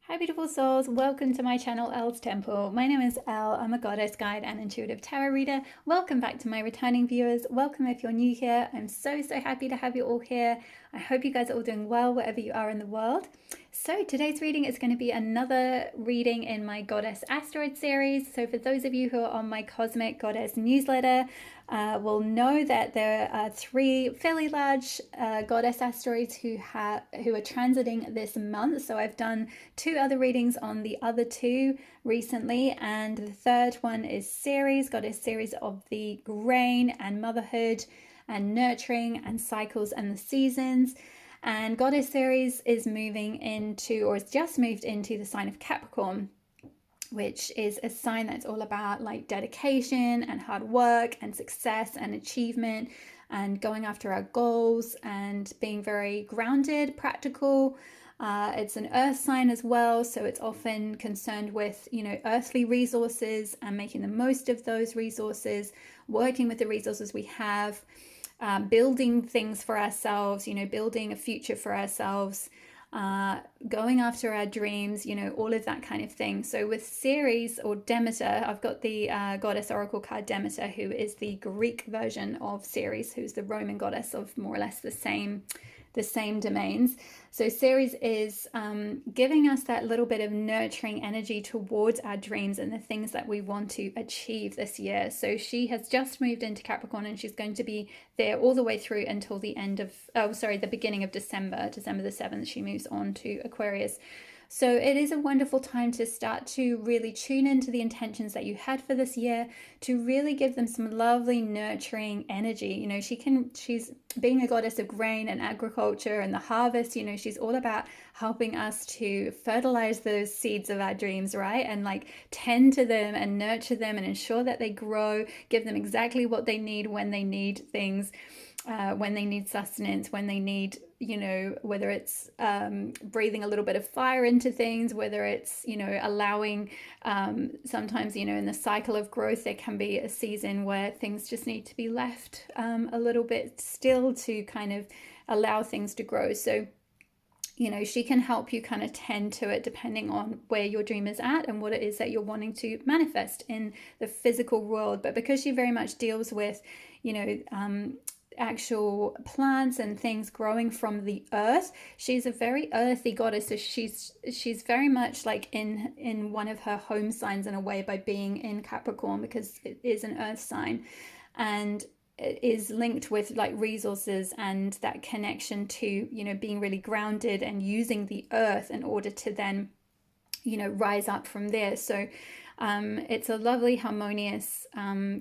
Hi beautiful souls, welcome to my channel Elle's Temple. My name is Elle, I'm a goddess guide and intuitive tarot reader. Welcome back to my returning viewers, welcome if you're new here. I'm so happy to have you all here. I hope you guys are all doing well wherever you are in the world. So today's reading is going to be another reading in my Goddess Asteroid series. So for those of you who are on my Cosmic Goddess newsletter, will know that there are three fairly large goddess asteroids who are transiting this month. So I've done two other readings on the other two recently, and the third one is Ceres, goddess Ceres of the grain and motherhood and nurturing and cycles and the seasons. And goddess Ceres is moving into, or has just moved into, the sign of Capricorn, which is a sign that's all about like dedication and hard work and success and achievement and going after our goals and being very grounded, practical. It's an earth sign as well, so it's often concerned with, earthly resources and making the most of those resources, working with the resources we have, building things for ourselves, building a future for ourselves, going after our dreams, all of that kind of thing. So with Ceres or Demeter, I've got the goddess oracle card Demeter, who is the Greek version of Ceres, who's the Roman goddess of more or less the same domains. So Ceres is giving us that little bit of nurturing energy towards our dreams and the things that we want to achieve this year. So she has just moved into Capricorn, and she's going to be there all the way through until the beginning of December the 7th. She moves on to Aquarius. So it is a wonderful time to start to really tune into the intentions that you had for this year, to really give them some lovely nurturing energy. She's being a goddess of grain and agriculture and the harvest, she's all about helping us to fertilize those seeds of our dreams, right? And like tend to them and nurture them and ensure that they grow, give them exactly what they need when they need things. When they need sustenance, when they need, whether it's breathing a little bit of fire into things, whether it's, allowing sometimes, in the cycle of growth, there can be a season where things just need to be left a little bit still to kind of allow things to grow. So, she can help you kind of tend to it depending on where your dream is at and what it is that you're wanting to manifest in the physical world. But because she very much deals with, actual plants and things growing from the earth, she's a very earthy goddess. So she's very much like in one of her home signs in a way, by being in Capricorn, because it is an earth sign and it is linked with like resources and that connection to, being really grounded and using the earth in order to then, rise up from there. So it's a lovely harmonious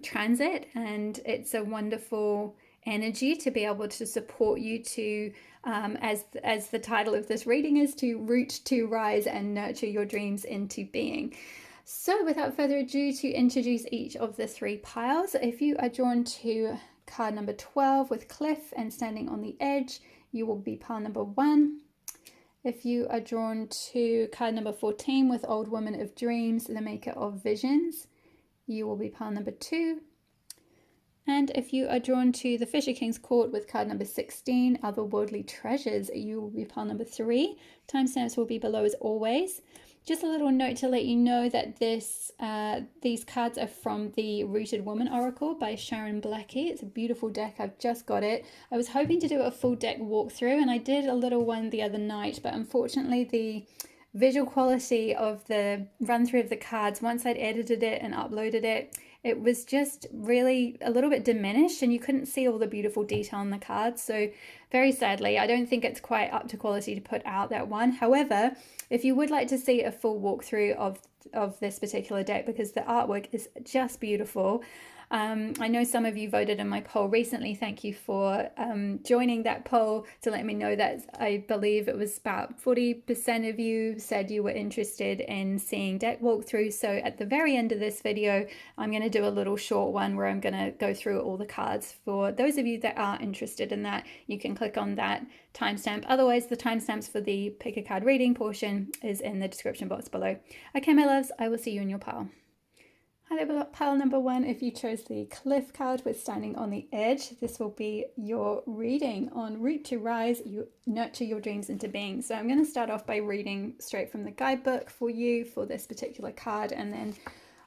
transit, and it's a wonderful energy to be able to support you to, as the title of this reading is, to root, to rise and nurture your dreams into being. So without further ado, to introduce each of the three piles, if you are drawn to card number 12 with Cliff and standing on the edge, you will be pile number 1. If you are drawn to card number 14 with Old Woman of Dreams, the Maker of Visions, you will be pile number 2. And if you are drawn to the Fisher King's Court with card number 16, Otherworldly Treasures, you will be pile number 3. Timestamps will be below as always. Just a little note to let you know that these cards are from the Rooted Woman Oracle by Sharon Blackie. It's a beautiful deck. I've just got it. I was hoping to do a full deck walkthrough, and I did a little one the other night, but unfortunately the visual quality of the run through of the cards, once I'd edited it and uploaded it, it was just really a little bit diminished, and you couldn't see all the beautiful detail on the cards. So very sadly, I don't think it's quite up to quality to put out that one. However, if you would like to see a full walkthrough of this particular deck, because the artwork is just beautiful, I know some of you voted in my poll recently. Thank you for joining that poll to let me know that I believe it was about 40% of you said you were interested in seeing deck walkthrough. So at the very end of this video, I'm going to do a little short one where I'm going to go through all the cards. For those of you that are interested in that, you can click on that timestamp. Otherwise, the timestamps for the pick a card reading portion is in the description box below. Okay, my loves, I will see you in your pile. Hi there, pile number one. If you chose the cliff card with standing on the edge, this will be your reading on route to rise, you nurture your dreams into being. So I'm going to start off by reading straight from the guidebook for you for this particular card, and then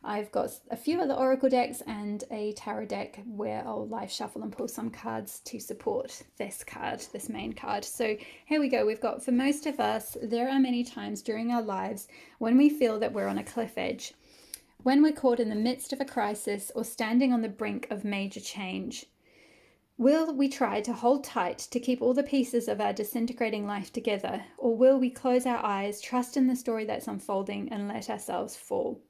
I've got a few other oracle decks and a tarot deck where I'll live shuffle and pull some cards to support this card, this main card. So here we go. We've got, for most of us, there are many times during our lives when we feel that we're on a cliff edge, when we're caught in the midst of a crisis or standing on the brink of major change. Will we try to hold tight to keep all the pieces of our disintegrating life together, or will we close our eyes, trust in the story that's unfolding, and let ourselves fall?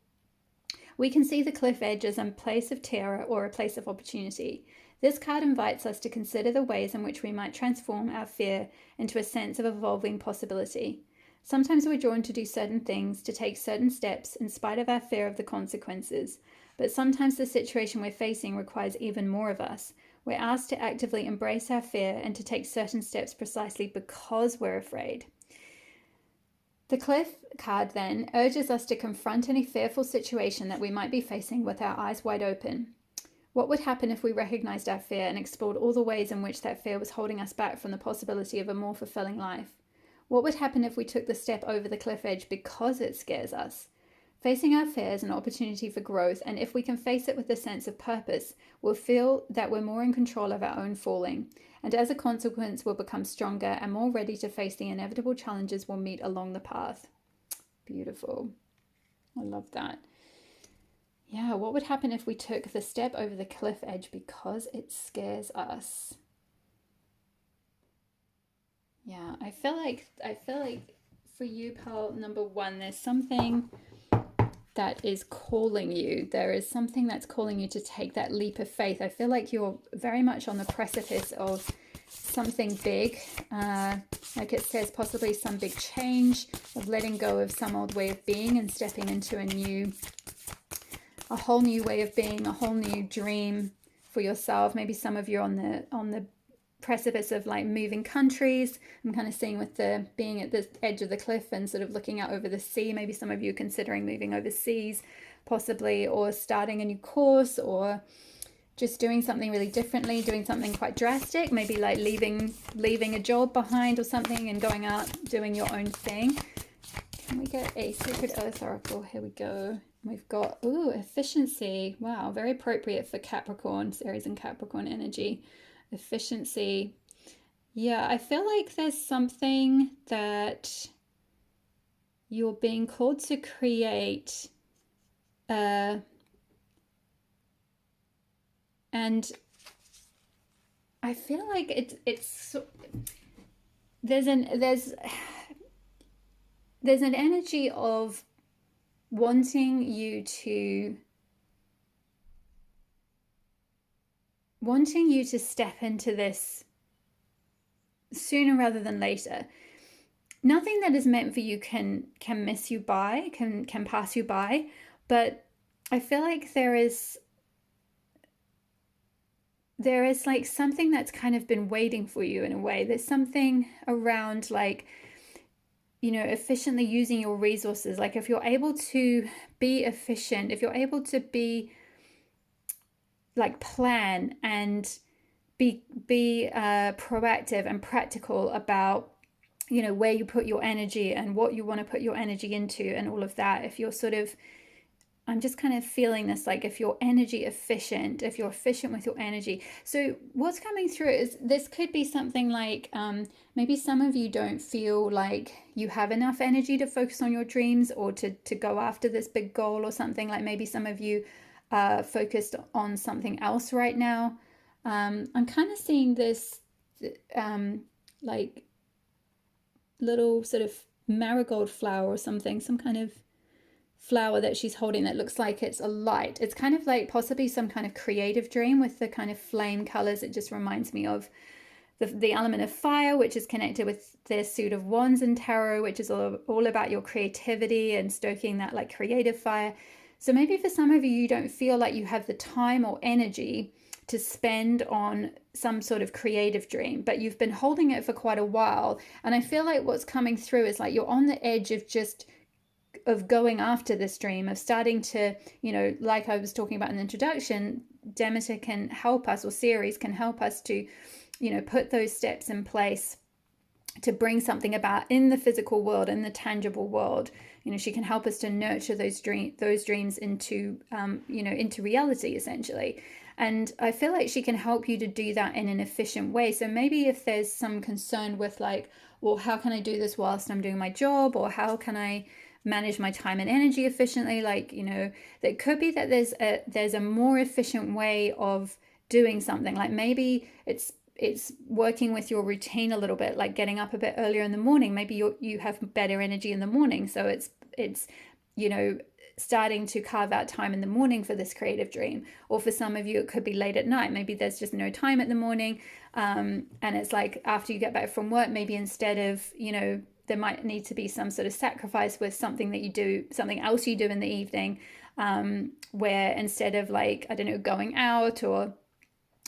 We can see the cliff edge as a place of terror or a place of opportunity. This card invites us to consider the ways in which we might transform our fear into a sense of evolving possibility. Sometimes we're drawn to do certain things, to take certain steps in spite of our fear of the consequences. But sometimes the situation we're facing requires even more of us. We're asked to actively embrace our fear and to take certain steps precisely because we're afraid. The cliff card then urges us to confront any fearful situation that we might be facing with our eyes wide open. What would happen if we recognized our fear and explored all the ways in which that fear was holding us back from the possibility of a more fulfilling life? What would happen if we took the step over the cliff edge because it scares us? Facing our fear is an opportunity for growth, and if we can face it with a sense of purpose, we'll feel that we're more in control of our own falling. And as a consequence, we'll become stronger and more ready to face the inevitable challenges we'll meet along the path. Beautiful. I love that. Yeah, what would happen if we took the step over the cliff edge because it scares us? Yeah, I feel like for you, pal number one, there's something that is calling you. There is something that's calling you to take that leap of faith. I feel like you're very much on the precipice of something big. Like it says, possibly some big change, of letting go of some old way of being and stepping into a whole new way of being, a whole new dream for yourself. Maybe some of you are on the precipice of like moving countries. I'm kind of seeing with the being at the edge of the cliff and sort of looking out over the sea. Maybe some of you are considering moving overseas possibly, or starting a new course, or just doing something really differently, doing something quite drastic, maybe like leaving a job behind or something and going out doing your own thing. Can we get a Sacred Earth Oracle? Here we go. We've got, efficiency. Wow, very appropriate for Capricorn, Ceres and Capricorn energy. Efficiency. Yeah, I feel like there's something that you're being called to create, and I feel like it's there's an energy of wanting you to step into this sooner rather than later. Nothing that is meant for you can miss you by, can pass you by, but I feel like there is like something that's kind of been waiting for you in a way. There's something around like, efficiently using your resources. Like if you're able to be efficient, if you're able to be like plan and be proactive and practical about where you put your energy and what you want to put your energy into and all of that. If you're sort of, I'm just kind of feeling this, like if you're energy efficient, if you're efficient with your energy. So what's coming through is this could be something like maybe some of you don't feel like you have enough energy to focus on your dreams or to go after this big goal or something. Like maybe some of you are focused on something else right now. I'm kind of seeing this like little sort of marigold flower or something, some kind of flower that she's holding that looks like it's a light. It's kind of like possibly some kind of creative dream with the kind of flame colors. It just reminds me of the element of fire, which is connected with the suit of wands in tarot, which is all about your creativity and stoking that like creative fire. So maybe for some of you, you don't feel like you have the time or energy to spend on some sort of creative dream, but you've been holding it for quite a while. And I feel like what's coming through is like you're on the edge of just going after this dream, of starting to, you know, like I was talking about in the introduction, Demeter can help us, or Ceres can help us to, you know, put those steps in place to bring something about in the physical world, in the tangible world. You know, she can help us to nurture those dreams into, you know, into reality, essentially. And I feel like she can help you to do that in an efficient way. So maybe if there's some concern with like, well, how can I do this whilst I'm doing my job? Or how can I manage my time and energy efficiently? Like, you know, it could be that there's a more efficient way of doing something. Like maybe it's working with your routine a little bit, like getting up a bit earlier in the morning. Maybe you have better energy in the morning, so it's you know, starting to carve out time in the morning for this creative dream. Or for some of you, it could be late at night. Maybe there's just no time at the morning, and it's like after you get back from work, maybe instead of, you know, there might need to be some sort of sacrifice with something that you do, something else you do in the evening, where instead of, like, I don't know, going out or,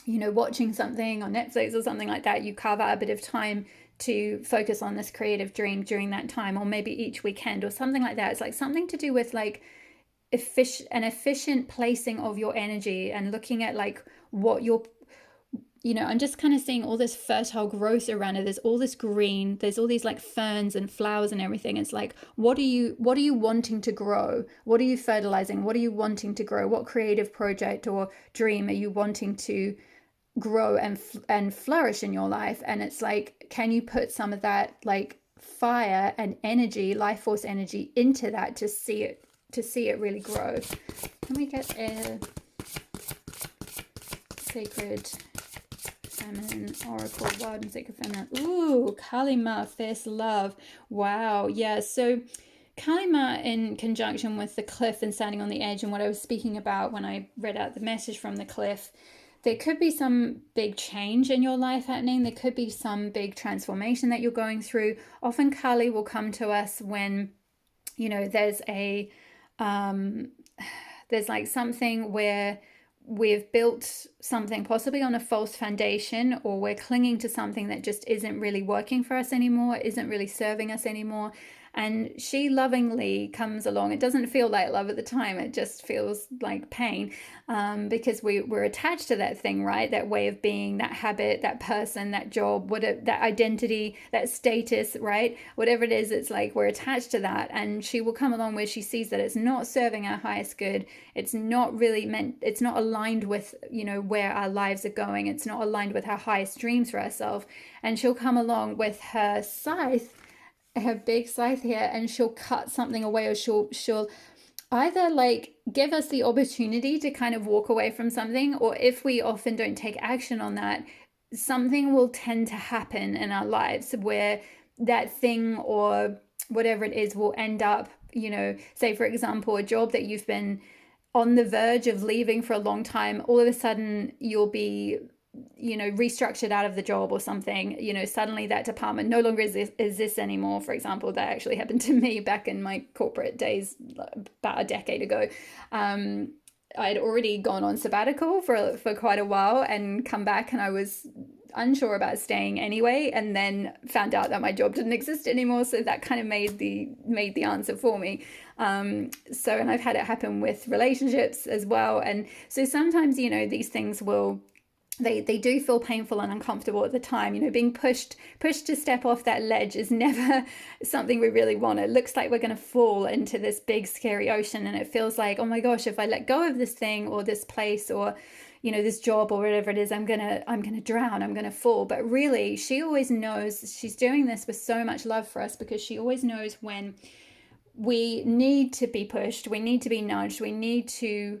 you know, watching something on Netflix or something like that, you carve out a bit of time to focus on this creative dream during that time, or maybe each weekend or something like that. It's like something to do with like an efficient placing of your energy, and looking at like what you're, you know, I'm just kind of seeing all this fertile growth around it. There's all this green, there's all these like ferns and flowers and everything. It's like, what are you wanting to grow? What are you fertilizing? What are you wanting to grow? What creative project or dream are you wanting to grow and flourish in your life? And it's like, can you put some of that like fire and energy, life force energy, into that to see it really grow? Can we get a sacred feminine oracle, wild and sacred feminine? Ooh, Kalima, fierce love. Wow. Yeah, so Kalima in conjunction with the cliff and standing on the edge, and what I was speaking about when I read out the message from the cliff, there could be some big change in your life happening. There could be some big transformation that you're going through. Often Kali will come to us when, you know, there's like something where we've built something possibly on a false foundation, or we're clinging to something that just isn't really working for us anymore, isn't really serving us anymore. And she lovingly comes along. It doesn't feel like love at the time. It just feels like pain, because we're attached to that thing, right? That way of being, that habit, that person, that job, that identity, that status, right? Whatever it is, it's like we're attached to that. And she will come along where she sees that it's not serving our highest good. It's not really meant, it's not aligned with, you know, where our lives are going. It's not aligned with our highest dreams for ourselves. And she'll come along with her scythe, her big scythe here, and she'll cut something away, or she'll either like give us the opportunity to kind of walk away from something, or if we often don't take action on that, something will tend to happen in our lives where that thing or whatever it is will end up, you know, say for example, a job that you've been on the verge of leaving for a long time, all of a sudden you'll be, you know, restructured out of the job or something. You know, suddenly that department no longer exists anymore. For example, that actually happened to me back in my corporate days about a decade ago. I'd already gone on sabbatical for quite a while and come back, and I was unsure about staying anyway, and then found out that my job didn't exist anymore. So that kind of made the answer for me. So, and I've had it happen with relationships as well. And so sometimes, you know, these things will, they do feel painful and uncomfortable at the time. You know, being pushed to step off that ledge is never something we really want. It looks like we're going to fall into this big scary ocean, and it feels like, oh my gosh, if I let go of this thing or this place or, you know, this job or whatever it is, I'm gonna drown, I'm gonna fall. But really, she always knows. She's doing this with so much love for us, because she always knows when we need to be pushed, we need to be nudged, we need to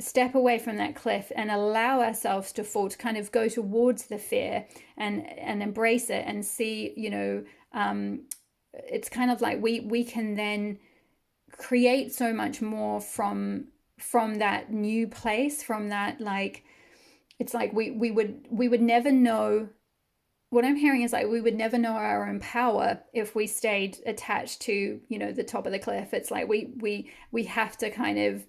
step away from that cliff and allow ourselves to fall, to kind of go towards the fear and embrace it and see, you know, it's kind of like we can then create so much more from that new place, from that, like, it's like we would never know. What I'm hearing is like we would never know our own power if we stayed attached to, you know, the top of the cliff. It's like we have to kind of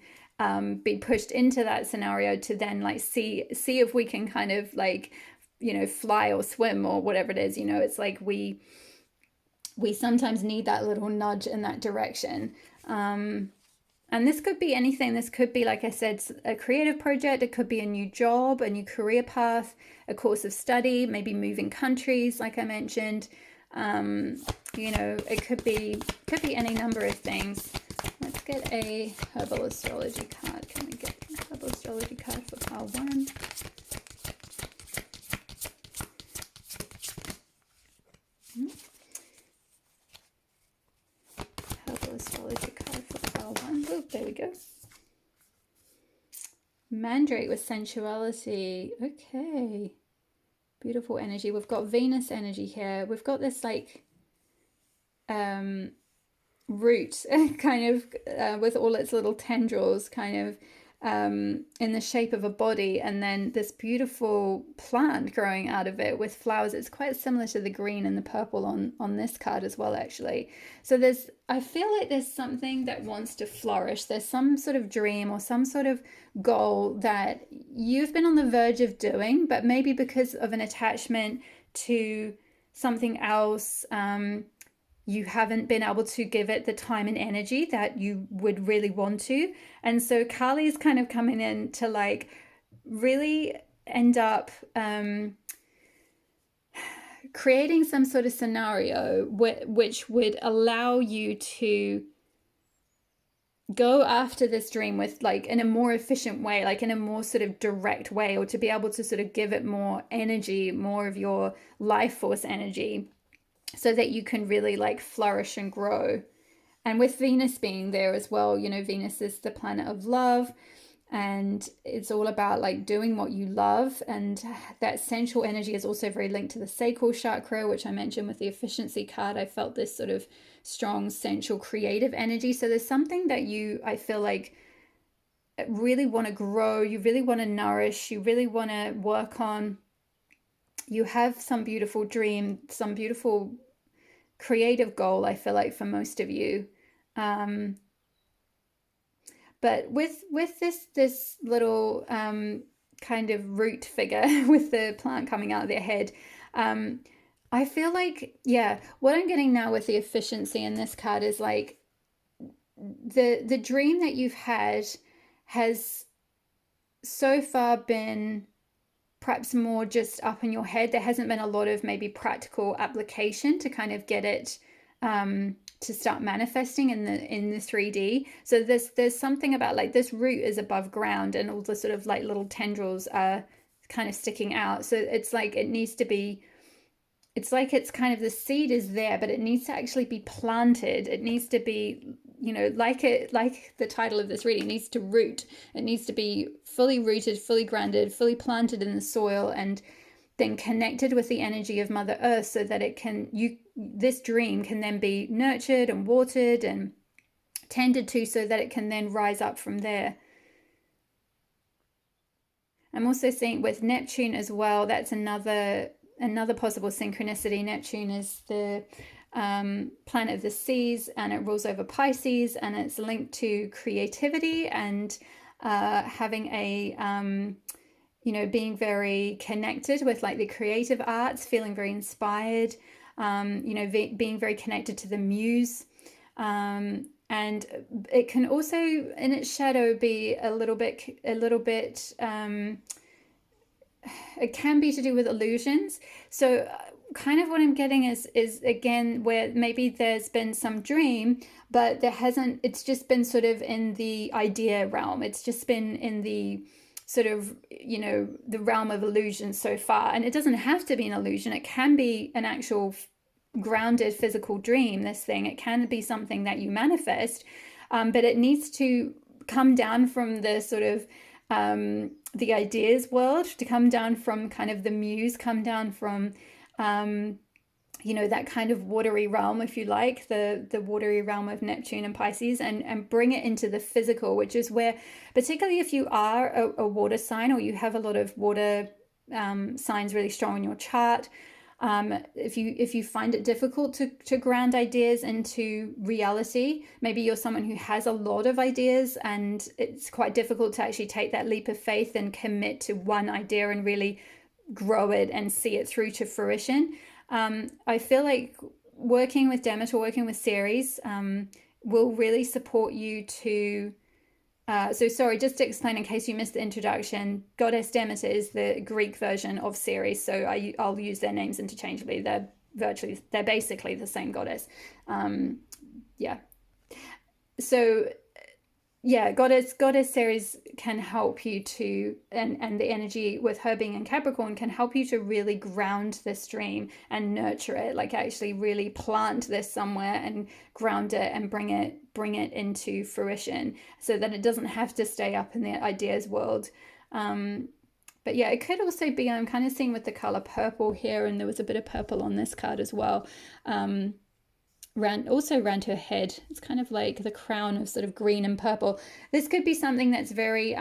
be pushed into that scenario to then like see if we can kind of like, you know, fly or swim or whatever it is. You know, it's like we we sometimes need that little nudge in that direction. And this could be anything. This could be, like I said, a creative project. It could be a new job, a new career path, a course of study, maybe moving countries, like I mentioned. You know, it could be any number of things. Let's get a herbal astrology card. Can we get a herbal astrology card for pile 1? Herbal astrology card for pile 1. Oh, there we go. Mandrake with sensuality. Okay. Beautiful energy. We've got Venus energy here. We've got this like root kind of with all its little tendrils kind of in the shape of a body, and then this beautiful plant growing out of it with flowers. It's quite similar to the green and the purple on this card as well, actually. So I feel like there's something that wants to flourish. There's some sort of dream or some sort of goal that you've been on the verge of doing, but maybe because of an attachment to something else, you haven't been able to give it the time and energy that you would really want to. And so Kali's kind of coming in to like really end up creating some sort of scenario which would allow you to go after this dream with like in a more efficient way, like in a more sort of direct way, or to be able to sort of give it more energy, more of your life force energy, so that you can really like flourish and grow. And with Venus being there as well, you know, Venus is the planet of love, and it's all about like doing what you love. And that sensual energy is also very linked to the sacral chakra, which I mentioned with the efficiency card. I felt this sort of strong sensual creative energy. So there's something that I feel like really want to grow, you really want to nourish, you really want to work on. You have some beautiful dream, some beautiful creative goal, I feel like, for most of you. But with this little kind of root figure with the plant coming out of their head, I feel like, yeah, what I'm getting now with the efficiency in this card is like the dream that you've had has so far been perhaps more just up in your head. There hasn't been a lot of maybe practical application to kind of get it to start manifesting in the 3D. So there's something about like this root is above ground and all the sort of like little tendrils are kind of sticking out. So it's like it needs to be, it's like it's kind of the seed is there, but it needs to actually be planted. It needs to be, you know, like the title of this reading, it needs to root. It needs to be fully rooted, fully grounded, fully planted in the soil, and then connected with the energy of Mother Earth, so that it can, this dream can then be nurtured and watered and tended to, so that it can then rise up from there. I'm also seeing with Neptune as well, that's another possible synchronicity. Neptune is the planet of the seas, and it rules over Pisces, and it's linked to creativity and having a you know, being very connected with like the creative arts, feeling very inspired, you know, being very connected to the muse. And it can also in its shadow be a little bit it can be to do with illusions. So kind of what I'm getting is again where maybe there's been some dream, but there hasn't, it's just been sort of in the idea realm. It's just been in the sort of, you know, the realm of illusion so far. And it doesn't have to be an illusion. It can be an actual grounded physical dream, this thing. It can be something that you manifest, but it needs to come down from the sort of the ideas world, to come down from kind of the muse, come down from you know, that kind of watery realm, if you like, the watery realm of Neptune and Pisces, and bring it into the physical, which is where, particularly if you are a water sign, or you have a lot of water signs really strong in your chart, if you find it difficult to ground ideas into reality, maybe you're someone who has a lot of ideas and it's quite difficult to actually take that leap of faith and commit to one idea and really grow it and see it through to fruition. I feel like working with Demeter, working with Ceres, will really support you to. So sorry, just to explain in case you missed the introduction, Goddess Demeter is the Greek version of Ceres. So I'll use their names interchangeably. They're basically the same goddess. Yeah. So yeah, goddess Ceres can help you to, and the energy with her being in Capricorn can help you to really ground this dream and nurture it, like actually really plant this somewhere and ground it and bring it into fruition, so that it doesn't have to stay up in the ideas world. But yeah, it could also be, I'm kind of seeing with the color purple here, and there was a bit of purple on this card as well. Around her head. It's kind of like the crown of sort of green and purple. This could be something that's very,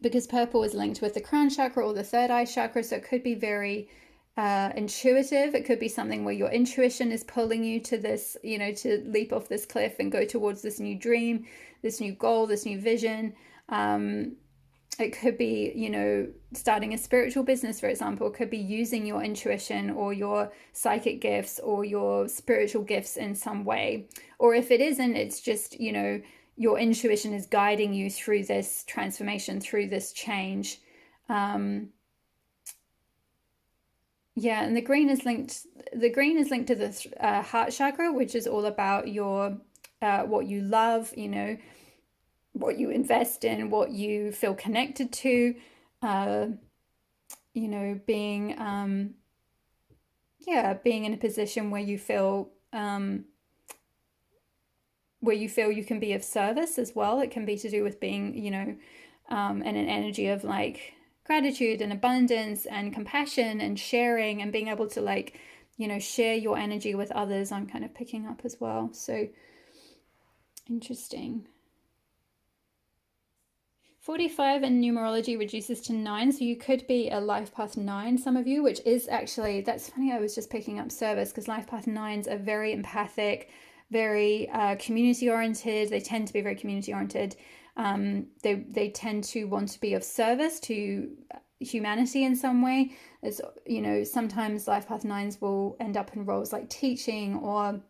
because purple is linked with the crown chakra or the third eye chakra, so it could be very intuitive. It could be something where your intuition is pulling you to this, to leap off this cliff and go towards this new dream, this new goal, this new vision. It could be, starting a spiritual business, for example. It could be using your intuition or your psychic gifts or your spiritual gifts in some way. Or if it isn't, it's just, your intuition is guiding you through this transformation, through this change. Yeah, and the green is linked to the heart chakra, which is all about your what you love, what you invest in, what you feel connected to, being in a position where you feel you can be of service as well. It can be to do with being, in an energy of like gratitude and abundance and compassion and sharing and being able to share your energy with others. I'm kind of picking up as well. So interesting. 45 in numerology reduces to 9, so you could be a life path 9, some of you, which is actually, that's funny, I was just picking up service, because life path 9s are very empathic, very community oriented. They tend to be very community oriented. They tend to want to be of service to humanity in some way. As sometimes life path 9s will end up in roles like teaching or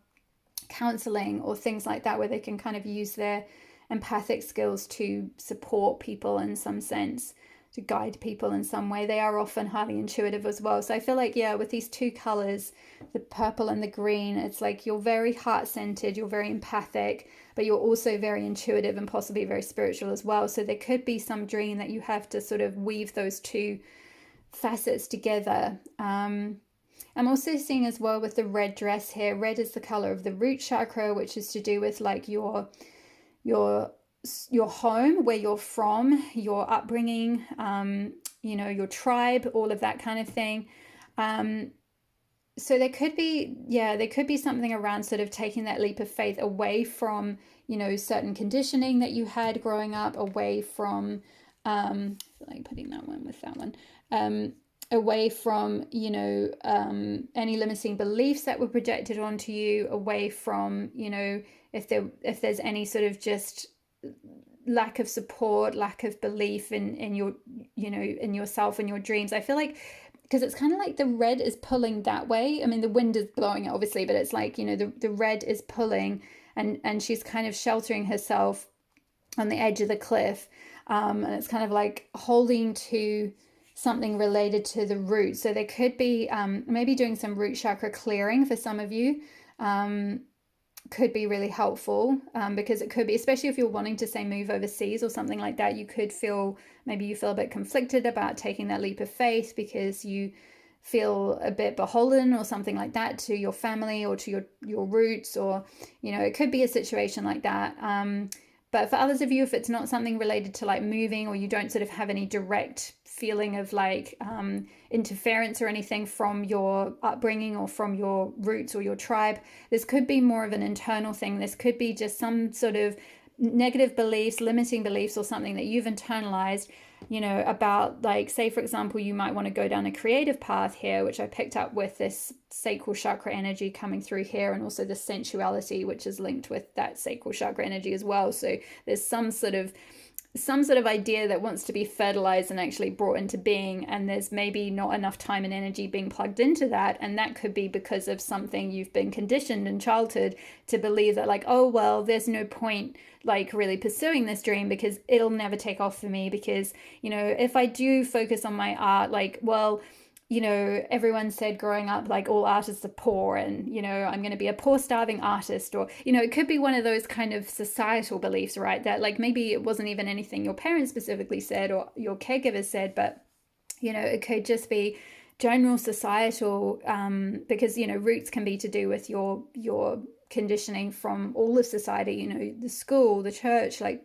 counseling or things like that, where they can kind of use their empathic skills to support people in some sense, to guide people in some way. They are often highly intuitive as well. So I feel like, with these two colors, the purple and the green, it's like you're very heart-centered, you're very empathic, but you're also very intuitive and possibly very spiritual as well. So there could be some dream that you have to sort of weave those two facets together. I'm also seeing as well with the red dress here, red is the color of the root chakra, which is to do with like your home, where you're from, your upbringing, your tribe, all of that kind of thing. So there could be something around sort of taking that leap of faith away from, certain conditioning that you had growing up, away from, like putting that one with that one, away from, any limiting beliefs that were projected onto you, away from, if there's any sort of just lack of support, lack of belief in your, in yourself and your dreams. I feel like, because it's kind of like the red is pulling that way. I mean, the wind is blowing it obviously, but it's like, the red is pulling, and she's kind of sheltering herself on the edge of the cliff. And it's kind of like holding to something related to the root. So there could be maybe doing some root chakra clearing for some of you. Could be really helpful, because it could be, especially if you're wanting to say move overseas or something like that, you could feel a bit conflicted about taking that leap of faith because you feel a bit beholden or something like that to your family or to your roots, or it could be a situation like that. But for others of you, if it's not something related to like moving, or you don't sort of have any direct feeling of like interference or anything from your upbringing or from your roots or your tribe, this could be more of an internal thing. This could be just some sort of negative beliefs, limiting beliefs, or something that you've internalized, about, like, say for example, you might want to go down a creative path here, which I picked up with this sacral chakra energy coming through here, and also the sensuality, which is linked with that sacral chakra energy as well. So there's some sort of some sort of idea that wants to be fertilized and actually brought into being, and there's maybe not enough time and energy being plugged into that, and that could be because of something you've been conditioned in childhood to believe that, like, oh well, there's no point like really pursuing this dream because it'll never take off for me, because if I do focus on my art, like, well, everyone said growing up, like, all artists are poor, and, I'm going to be a poor, starving artist. Or, it could be one of those kind of societal beliefs, right? That, like, maybe it wasn't even anything your parents specifically said or your caregivers said, but, it could just be general societal, because, roots can be to do with your conditioning from all of society, the school, the church, like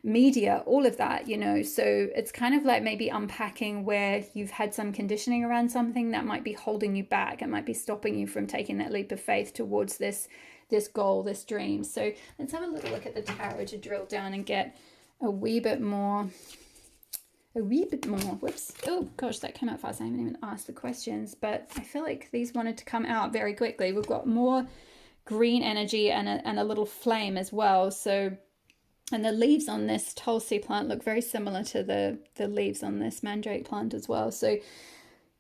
media, all of that, so it's kind of like maybe unpacking where you've had some conditioning around something that might be holding you back. It might be stopping you from taking that leap of faith towards this goal, this dream. So let's have a little look at the tarot to drill down and get a wee bit more. Whoops. Oh gosh, that came out fast. I haven't even asked the questions, but I feel like these wanted to come out very quickly. We've got more green energy and a little flame as well. So, and the leaves on this Tulsi plant look very similar to the leaves on this mandrake plant as well. So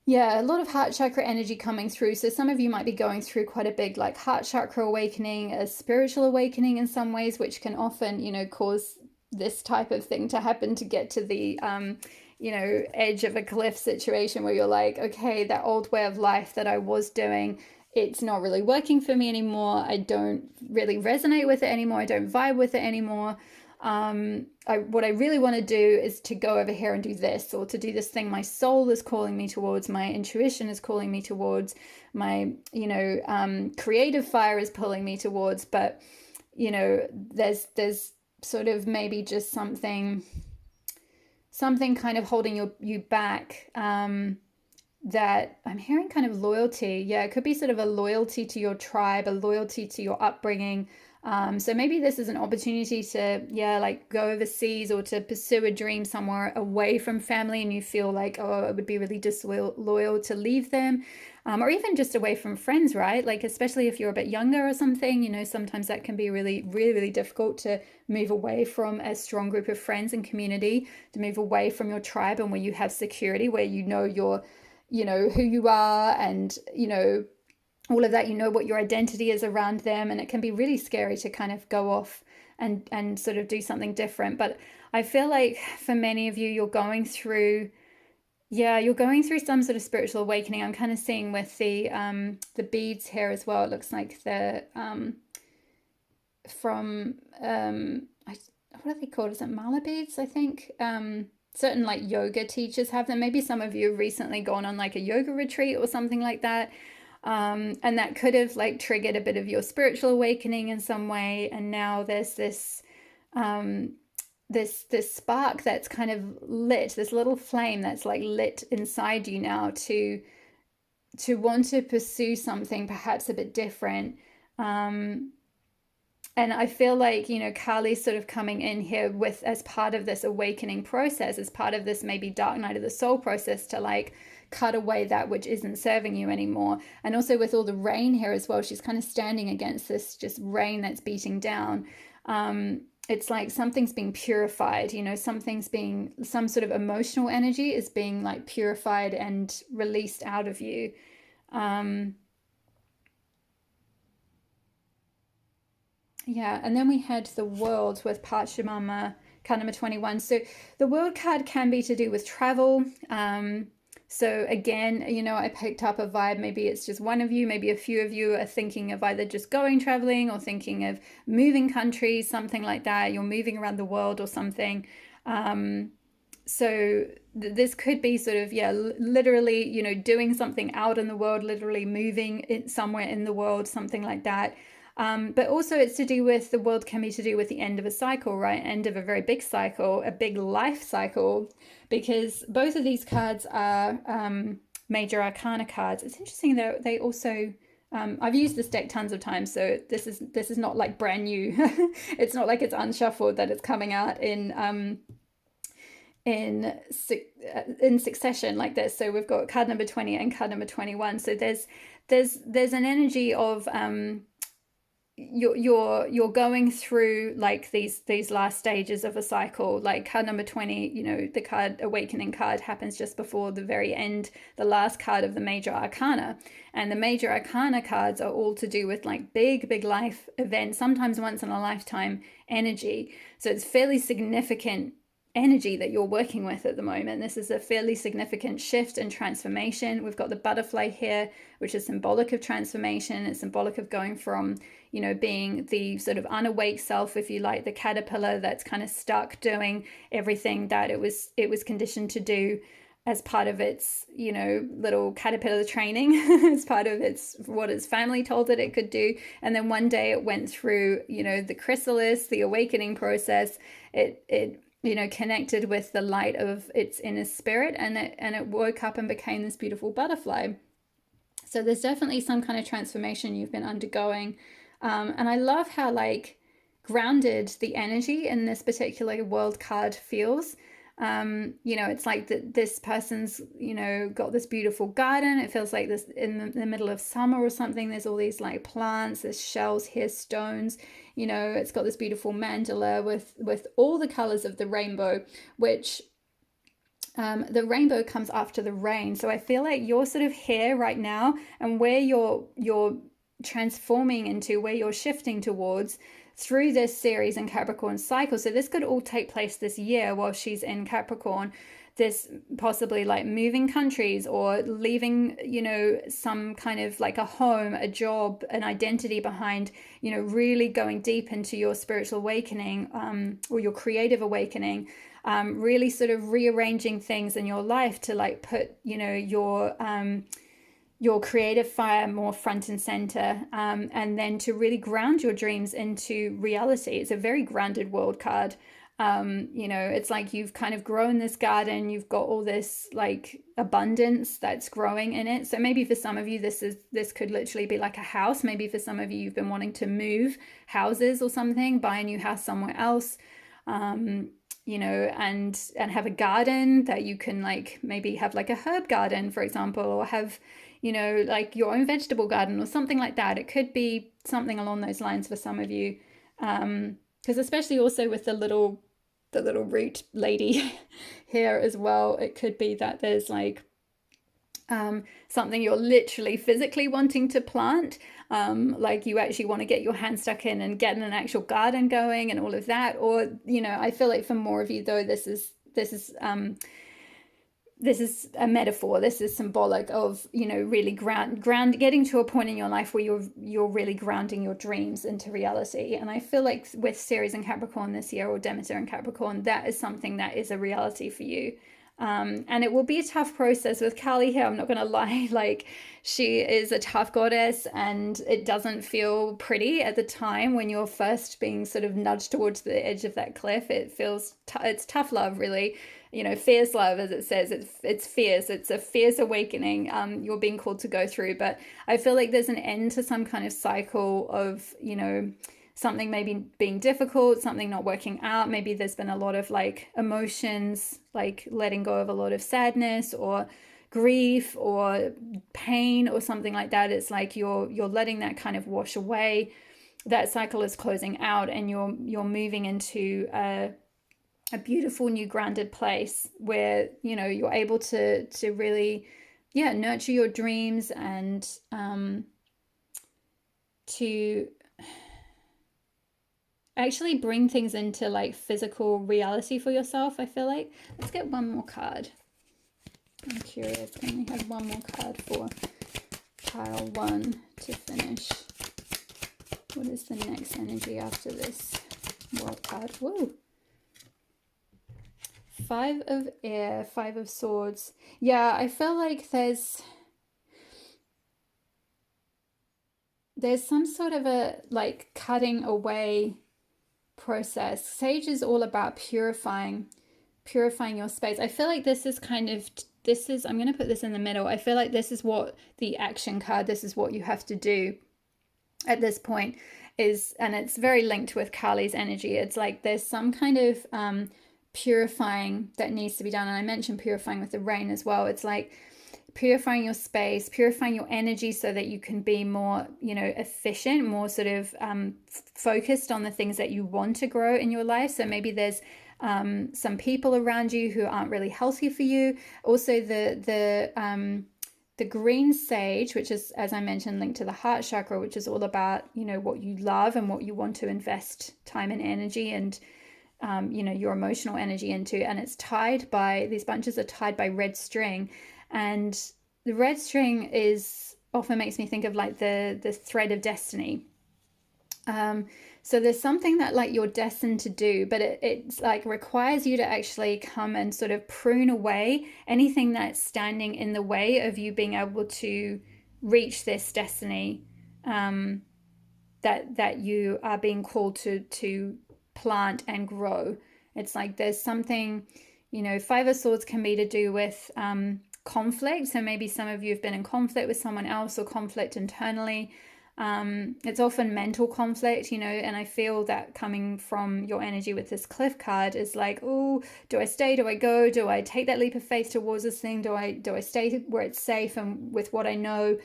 yeah, a lot of heart chakra energy coming through. So some of you might be going through quite a big like heart chakra awakening, a spiritual awakening in some ways, which can often, cause this type of thing to happen, to get to the, edge of a cliff situation where you're like, okay, that old way of life that I was doing, it's not really working for me anymore. I don't really resonate with it anymore. I don't vibe with it anymore. What I really want to do is to go over here and do this, or to do this thing my soul is calling me towards, my intuition is calling me towards, my, creative fire is pulling me towards. But, there's sort of maybe just something kind of holding you back, that I'm hearing kind of loyalty. Yeah, it could be sort of a loyalty to your tribe, a loyalty to your upbringing. So maybe this is an opportunity to, like go overseas or to pursue a dream somewhere away from family, and you feel like, oh, it would be really disloyal to leave them, or even just away from friends, right? Like, especially if you're a bit younger or something, sometimes that can be really, really, really difficult to move away from a strong group of friends and community, to move away from your tribe and where you have security, where you're who you are, and all of that, what your identity is around them. And it can be really scary to kind of go off and sort of do something different. But I feel like for many of you, you're going through some sort of spiritual awakening. I'm kind of seeing with the beads here as well. It looks like they're from what are they called? Is it mala beads? I think certain like yoga teachers have them. Maybe some of you have recently gone on like a yoga retreat or something like that. And that could have like triggered a bit of your spiritual awakening in some way. And now there's this spark that's kind of lit, this little flame that's like lit inside you now to want to pursue something perhaps a bit different. And I feel like, Kali's sort of coming in here with, as part of this awakening process, as part of this maybe dark night of the soul process, to like cut away that which isn't serving you anymore. And also with all the rain here as well, she's kind of standing against this just rain that's beating down. It's like something's being purified, some sort of emotional energy is being like purified and released out of you. Yeah, and then we had the world with Pachamama, card number 21. So the world card can be to do with travel. So again, I picked up a vibe. Maybe it's just one of you, maybe a few of you are thinking of either just going traveling or thinking of moving countries, something like that. You're moving around the world or something. So this could be sort of, literally, doing something out in the world, literally moving somewhere in the world, something like that. But also it's to do with, the world can be to do with the end of a cycle, right? End of a very big cycle, a big life cycle, because both of these cards are major arcana cards. It's interesting though, they also, I've used this deck tons of times, so this is not like brand new. It's not like it's unshuffled, that it's coming out in succession like this. So we've got card number 20 and card number 21. So there's an energy of you're going through like these last stages of a cycle. Like card number 20, you know, the card Awakening card happens just before the very end, the last card of the major arcana. And the major arcana cards are all to do with like big life events, sometimes once in a lifetime energy. So it's fairly significant energy that you're working with at the moment. This is a fairly significant shift and transformation. We've got the butterfly here, which is symbolic of transformation. It's symbolic of going from, you know, being the sort of unawake self, if you like, the caterpillar that's kind of stuck doing everything that it was conditioned to do as part of its, you know, little caterpillar training, as part of what its family told it could do. And then one day it went through, you know, the chrysalis, the awakening process. It you know, connected with the light of its inner spirit, and it woke up and became this beautiful butterfly. So there's definitely some kind of transformation you've been undergoing. And I love how like grounded the energy in this particular world card feels. You know, it's like that this person's, you know, got this beautiful garden. It feels like this in the middle of summer or something. There's all these like plants, there's shells here, stones. You know, it's got this beautiful mandala with all the colors of the rainbow, which the rainbow comes after the rain. So I feel like you're sort of here right now, and where you're transforming into, where you're shifting towards through this Ceres and Capricorn cycle. So this could all take place this year while she's in Capricorn. This possibly like moving countries or leaving, you know, some kind of like a home, a job, an identity behind, you know, really going deep into your spiritual awakening, or your creative awakening, really sort of rearranging things in your life to like put, you know, your creative fire more front and center, and then to really ground your dreams into reality. It's a very grounded world card. You know, it's like you've kind of grown this garden, you've got all this like abundance that's growing in it. So maybe for some of you this could literally be like a house. Maybe for some of you, you've been wanting to move houses or something, buy a new house somewhere else, you know, and have a garden that you can like maybe have like a herb garden, for example, or have, you know, like your own vegetable garden or something like that. It could be something along those lines for some of you, because especially also with the little root lady here as well, it could be that there's like something you're literally physically wanting to plant, like you actually want to get your hand stuck in and get an actual garden going and all of that. Or, you know, I feel like for more of you though, this is a metaphor. This is symbolic of, you know, really ground getting to a point in your life where you're really grounding your dreams into reality. And I feel like with Ceres and Capricorn this year, or Demeter and Capricorn, that is something that is a reality for you. And it will be a tough process with Kali here. I'm not going to lie. Like, she is a tough goddess, and it doesn't feel pretty at the time when you're first being sort of nudged towards the edge of that cliff. It feels it's tough love, really. You know, fierce love, as it says. It's fierce. It's a fierce awakening you're being called to go through. But I feel like there's an end to some kind of cycle of, you know, something maybe being difficult, something not working out. Maybe there's been a lot of like emotions, like letting go of a lot of sadness or grief or pain or something like that. It's like you're letting that kind of wash away. That cycle is closing out, and you're moving into a beautiful new grounded place where, you know, you're able to really, yeah, nurture your dreams and to actually bring things into like physical reality for yourself. I feel like, let's get one more card. I'm curious. I only have one more card for pile 1 to finish. What is the next energy after this world card? Whoa. 5 of air, 5 of swords. Yeah, I feel like there's some sort of a like cutting away process. Sage is all about purifying your space. I feel like this is I'm going to put this in the middle. I feel like this is what the action card, this is what you have to do at this point is, and it's very linked with Kali's energy. It's like there's some kind of purifying that needs to be done. And I mentioned purifying with the rain as well. It's like purifying your space, purifying your energy so that you can be more, you know, efficient, more sort of focused on the things that you want to grow in your life. So maybe there's some people around you who aren't really healthy for you. Also, the green sage, which is, as I mentioned, linked to the heart chakra, which is all about, you know, what you love and what you want to invest time and energy and you know, your emotional energy into. And it's tied by, these bunches are tied by red string. And the red string is often makes me think of like the thread of destiny. So there's something that like you're destined to do, but it's like requires you to actually come and sort of prune away anything that's standing in the way of you being able to reach this destiny that you are being called to plant and grow. It's like there's something, you know, Five of Swords can be to do with conflict. So maybe some of you have been in conflict with someone else or conflict internally. It's often mental conflict, you know, and I feel that coming from your energy with this cliff card is like, oh, do I stay? Do I go? Do I take that leap of faith towards this thing? Do I stay where it's safe and with what I know?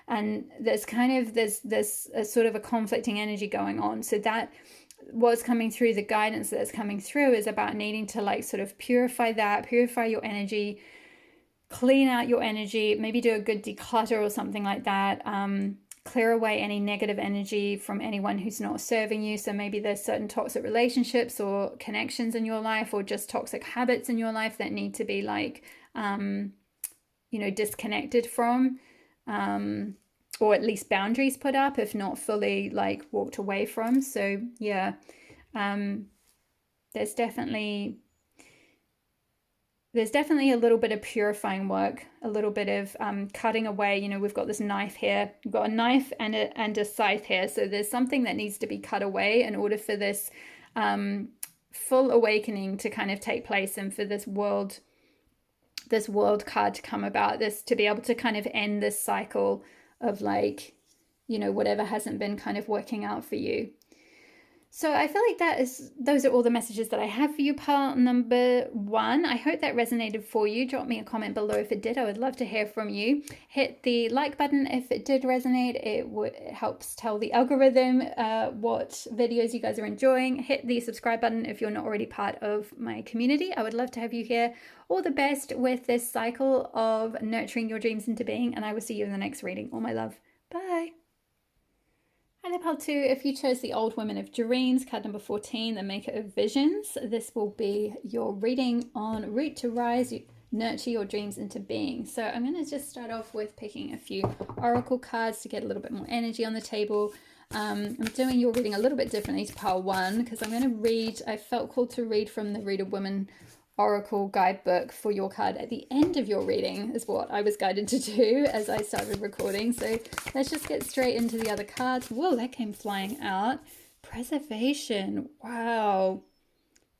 And there's a sort of a conflicting energy going on. So that what's coming through, the guidance that's coming through is about needing to like sort of purify your energy, clean out your energy, maybe do a good declutter or something like that. Clear away any negative energy from anyone who's not serving you. So maybe there's certain toxic relationships or connections in your life, or just toxic habits in your life that need to be like, you know, disconnected from, or at least boundaries put up, if not fully like walked away from. So yeah, there's definitely a little bit of purifying work, a little bit of cutting away. You know, we've got this knife here, we've got a knife and a scythe here. So there's something that needs to be cut away in order for this full awakening to kind of take place, and for this world card to come about, this to be able to kind of end this cycle of like, you know, whatever hasn't been kind of working out for you. So I feel like those are all the messages that I have for you, pile number 1. I hope that resonated for you. Drop me a comment below if it did. I would love to hear from you. Hit the like button if it did resonate. It helps tell the algorithm what videos you guys are enjoying. Hit the subscribe button if you're not already part of my community. I would love to have you here. All the best with this cycle of nurturing your dreams into being, and I will see you in the next reading. All my love. Bye. And part 2, if you chose the Old Women of Dreams, card number 14, the Maker of Visions, this will be your reading on Root to Rise, Nurture Your Dreams into Being. So I'm going to just start off with picking a few oracle cards to get a little bit more energy on the table. I'm doing your reading a little bit differently to pile 1 because I'm going to read, I felt called to read from the Root of Women Oracle guidebook for your card at the end of your reading is what I was guided to do as I started recording. So let's just get straight into the other cards. Whoa, that came flying out. Preservation. Wow.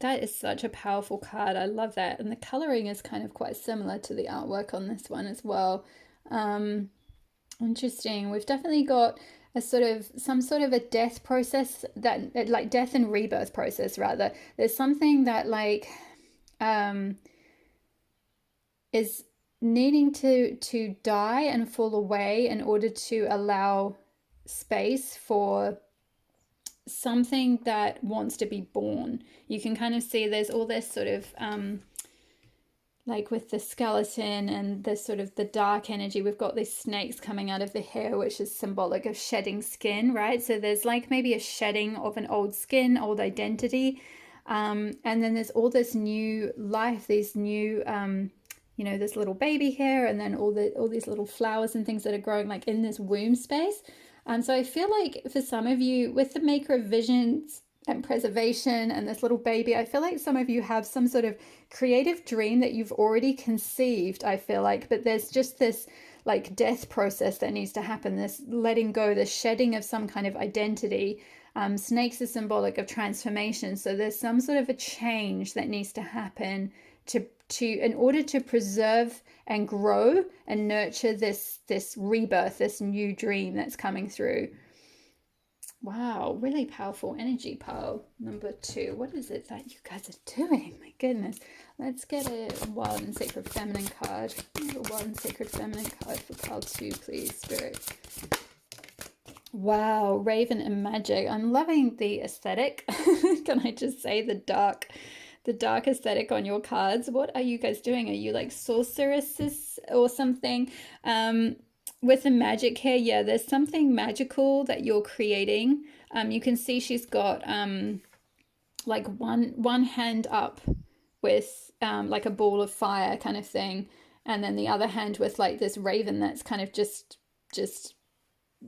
That is such a powerful card. I love that. And the coloring is kind of quite similar to the artwork on this one as well. Interesting. We've definitely got some sort of a death process, that like death and rebirth process rather. There's something that like is needing to die and fall away in order to allow space for something that wants to be born. You can kind of see there's all this sort of like with the skeleton and the sort of the dark energy, we've got these snakes coming out of the hair, which is symbolic of shedding skin, right? So there's like maybe a shedding of an old skin, old identity. And then there's all this new life, these new, you know, this little baby here, and then all these little flowers and things that are growing like in this womb space. So I feel like for some of you, with the Maker of Visions and preservation and this little baby, I feel like some of you have some sort of creative dream that you've already conceived, I feel like, but there's just this like death process that needs to happen, this letting go, this shedding of some kind of identity. Snakes are symbolic of transformation. So there's some sort of a change that needs to happen in order to preserve and grow and nurture this rebirth, this new dream that's coming through. Wow, really powerful energy, pile number 2. What is it that you guys are doing? My goodness. Let's get a Wild and Sacred Feminine card. Number 1 Sacred Feminine card for pile 2, please, Spirit. Wow, Raven and Magic. I'm loving the aesthetic. Can I just say the dark aesthetic on your cards? What are you guys doing? Are you like sorceresses or something? With the magic here, yeah, there's something magical that you're creating. You can see she's got like one hand up with like a ball of fire kind of thing, and then the other hand with like this raven that's kind of just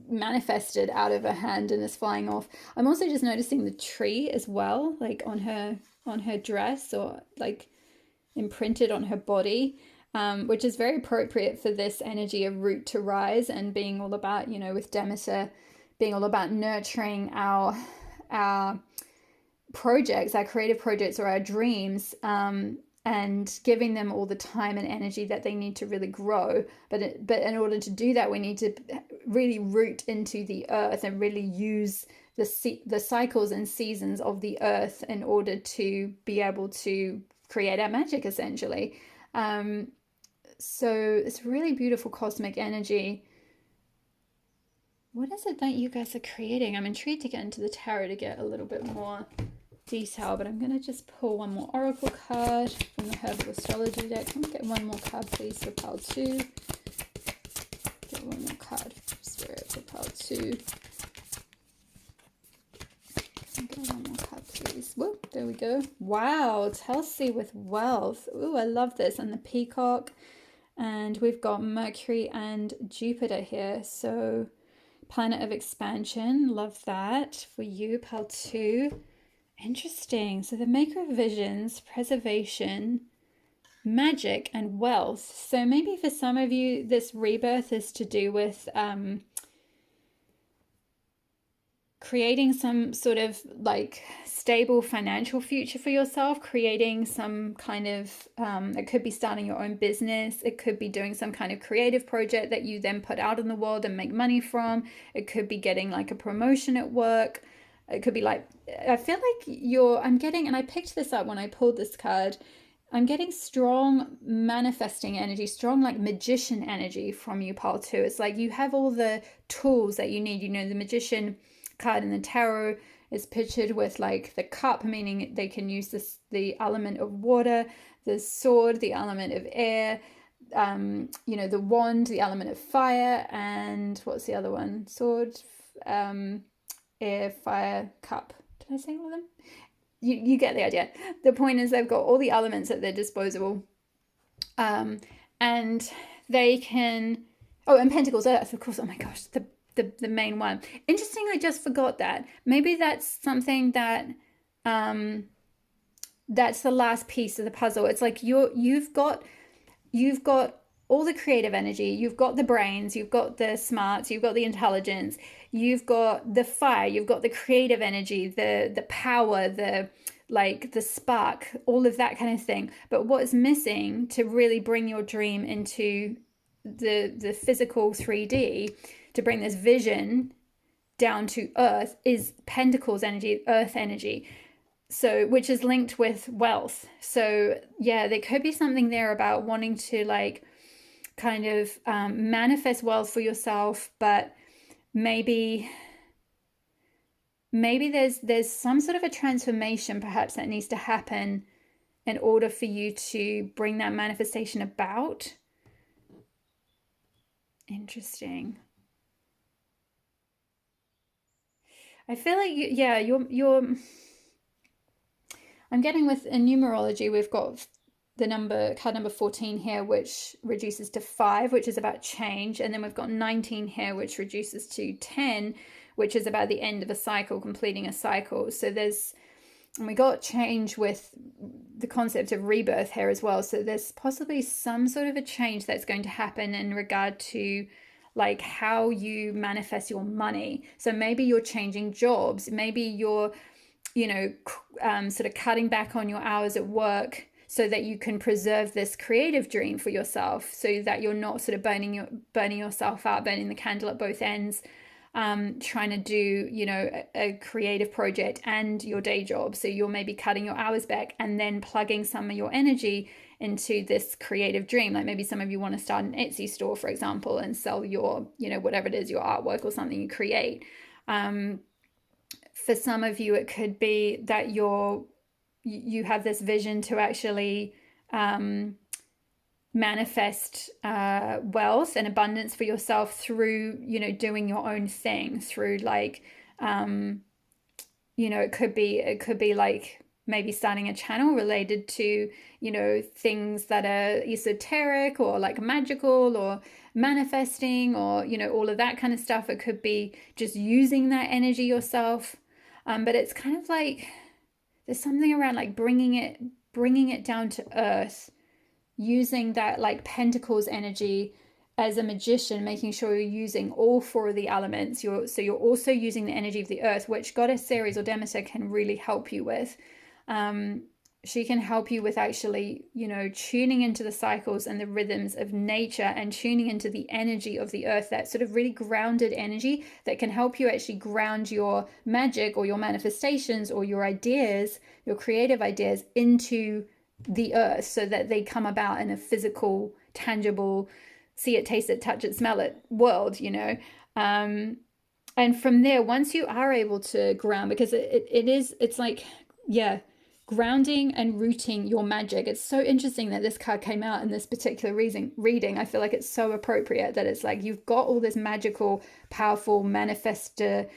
manifested out of her hand and is flying off. I'm also just noticing the tree as well, like on her dress, or like imprinted on her body, which is very appropriate for this energy of root to rise and being all about, you know, with Demeter being all about nurturing our projects, our creative projects or our dreams, and giving them all the time and energy that they need to really grow. But in order to do that, we need to really root into the earth and really use the cycles and seasons of the earth in order to be able to create our magic, essentially. So it's really beautiful cosmic energy. What is it that you guys are creating? I'm intrigued to get into the tarot to get a little bit more detail, but I'm going to just pull one more oracle card from the herbal astrology deck. Can we get one more card, please, for pile 2? Get one more card, Spirit, for pile 2. Get one more card, please. Whoop, there we go. Wow, Telsey with wealth. Ooh, I love this. And the peacock. And we've got Mercury and Jupiter here. So planet of expansion. Love that for you, pile 2. Interesting. So the maker of visions, preservation, magic, and wealth. So maybe for some of you, this rebirth is to do with creating some sort of like stable financial future for yourself, creating some kind of, it could be starting your own business. It could be doing some kind of creative project that you then put out in the world and make money from. It could be getting like a promotion at work. It could be like, I feel like I'm getting, and I picked this up when I pulled this card, I'm getting strong manifesting energy, strong like magician energy from you, pile 2. It's like you have all the tools that you need. You know, the magician card in the tarot is pictured with like the cup, meaning they can use the element of water, the sword, the element of air, you know, the wand, the element of fire, and what's the other one? Sword, air, fire, cup. Did I say all of them? You get the idea. The point is they've got all the elements at their disposal, and they can, and Pentacles, Earth, of course. Oh my gosh, the main one. Interesting, I just forgot that. Maybe that's something that that's the last piece of the puzzle. It's like you've got all the creative energy, you've got the brains, you've got the smarts, you've got the intelligence, you've got the fire, you've got the creative energy, the power, the spark, all of that kind of thing. But what is missing to really bring your dream into the physical 3D, to bring this vision down to earth, is Pentacles energy, earth energy. So, which is linked with wealth. So yeah, there could be something there about wanting to like kind of manifest wealth for yourself, but maybe there's some sort of a transformation perhaps that needs to happen in order for you to bring that manifestation about. Interesting. I feel like you're I'm getting with in numerology, we've got the card number 14 here, which reduces to 5, which is about change. And then we've got 19 here, which reduces to 10, which is about the end of a cycle, completing a cycle. So and we got change with the concept of rebirth here as well. So there's possibly some sort of a change that's going to happen in regard to like how you manifest your money. So maybe you're changing jobs. Maybe you're, sort of cutting back on your hours at work so that you can preserve this creative dream for yourself, so that you're not sort of burning yourself out, burning the candle at both ends, trying to do, a creative project and your day job. So you're maybe cutting your hours back and then plugging some of your energy into this creative dream. Like maybe some of you want to start an Etsy store, for example, and sell your, whatever it is, your artwork or something you create. For some of you, it could be that you have this vision to actually manifest wealth and abundance for yourself through, doing your own thing, through like, it could be like maybe starting a channel related to, things that are esoteric or like magical or manifesting or, all of that kind of stuff. It could be just using that energy yourself. But it's kind of like there's something around like bringing it down to earth, using that like Pentacles energy as a magician, making sure you're using all four of the elements. So you're also using the energy of the earth, which Goddess Ceres or Demeter can really help you with. She can help you with actually, tuning into the cycles and the rhythms of nature and tuning into the energy of the earth, that sort of really grounded energy that can help you actually ground your magic or your manifestations or your ideas, your creative ideas into the earth so that they come about in a physical, tangible, see it, taste it, touch it, smell it world, and from there, once you are able to ground, because it's like, yeah, grounding and rooting your magic. It's so interesting that this card came out in this particular reading. I feel like it's so appropriate that it's like you've got all this magical, powerful manifestor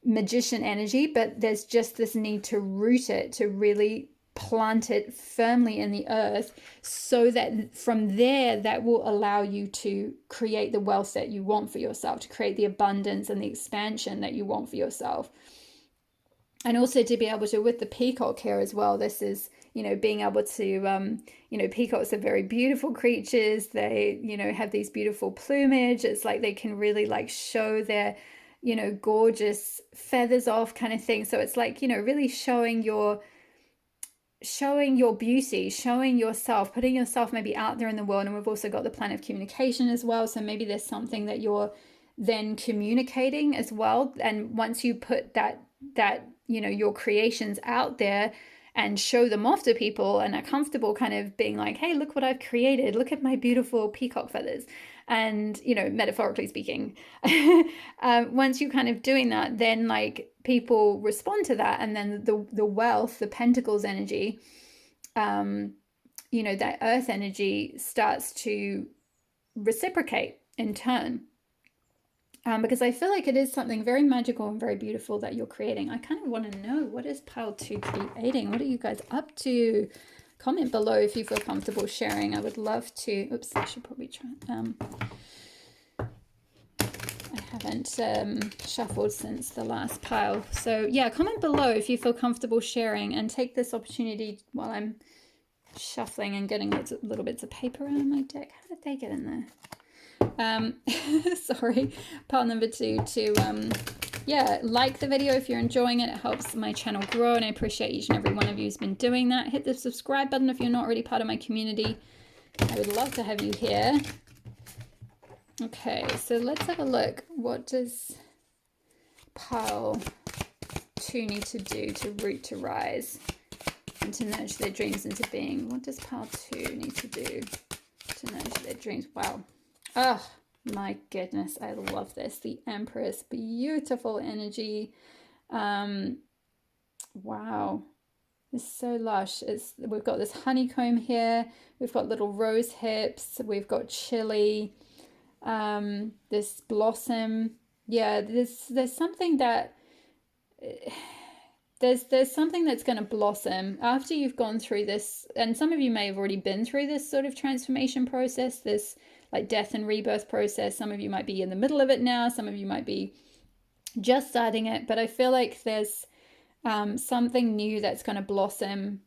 magician energy, but there's just this need to root it, to really plant it firmly in the earth, so that from there that will allow you to create the wealth that you want for yourself, to create the abundance and the expansion that you want for yourself. And also to be able to, with the peacock here as well, this is, being able to, peacocks are very beautiful creatures. They, have these beautiful plumage. It's like they can really like show their, gorgeous feathers off kind of thing. So it's like, really showing your beauty, showing yourself, putting yourself maybe out there in the world. And we've also got the planet of communication as well. So maybe there's something that you're then communicating as well. And once you put that your creations out there and show them off to people and are comfortable kind of being like, hey, look what I've created, look at my beautiful peacock feathers, and metaphorically speaking, once you kind of doing that, then like people respond to that, and then the wealth, the Pentacles energy, that earth energy starts to reciprocate in turn. Because I feel like it is something very magical and very beautiful that you're creating. I kind of want to know, what is pile 2 creating? What are you guys up to? Comment below if you feel comfortable sharing. I would love to. Oops, I should probably try. I haven't shuffled since the last pile. So yeah, comment below if you feel comfortable sharing, and take this opportunity while I'm shuffling and getting little bits of paper out of my deck. How did they get in there? Sorry, part number 2, to like the video if you're enjoying it. It helps my channel grow, and I appreciate each and every one of you who's been doing that. Hit the subscribe button if you're not already part of my community. I would love to have you here. Okay, so let's have a look. What does pile 2 need to do to root to rise and to nurture their dreams into being? What does pile 2 need to do to nurture their dreams? Wow. Oh my goodness, I love this. The Empress, beautiful energy. Wow, it's so lush. We've got this honeycomb here. We've got little rose hips. We've got chili. This blossom. Yeah, there's something that there's something that's going to blossom after you've gone through this, and some of you may have already been through this sort of transformation process, this like death and rebirth process. Some of you might be in the middle of it now, some of you might be just starting it, but I feel like there's something new that's going to blossom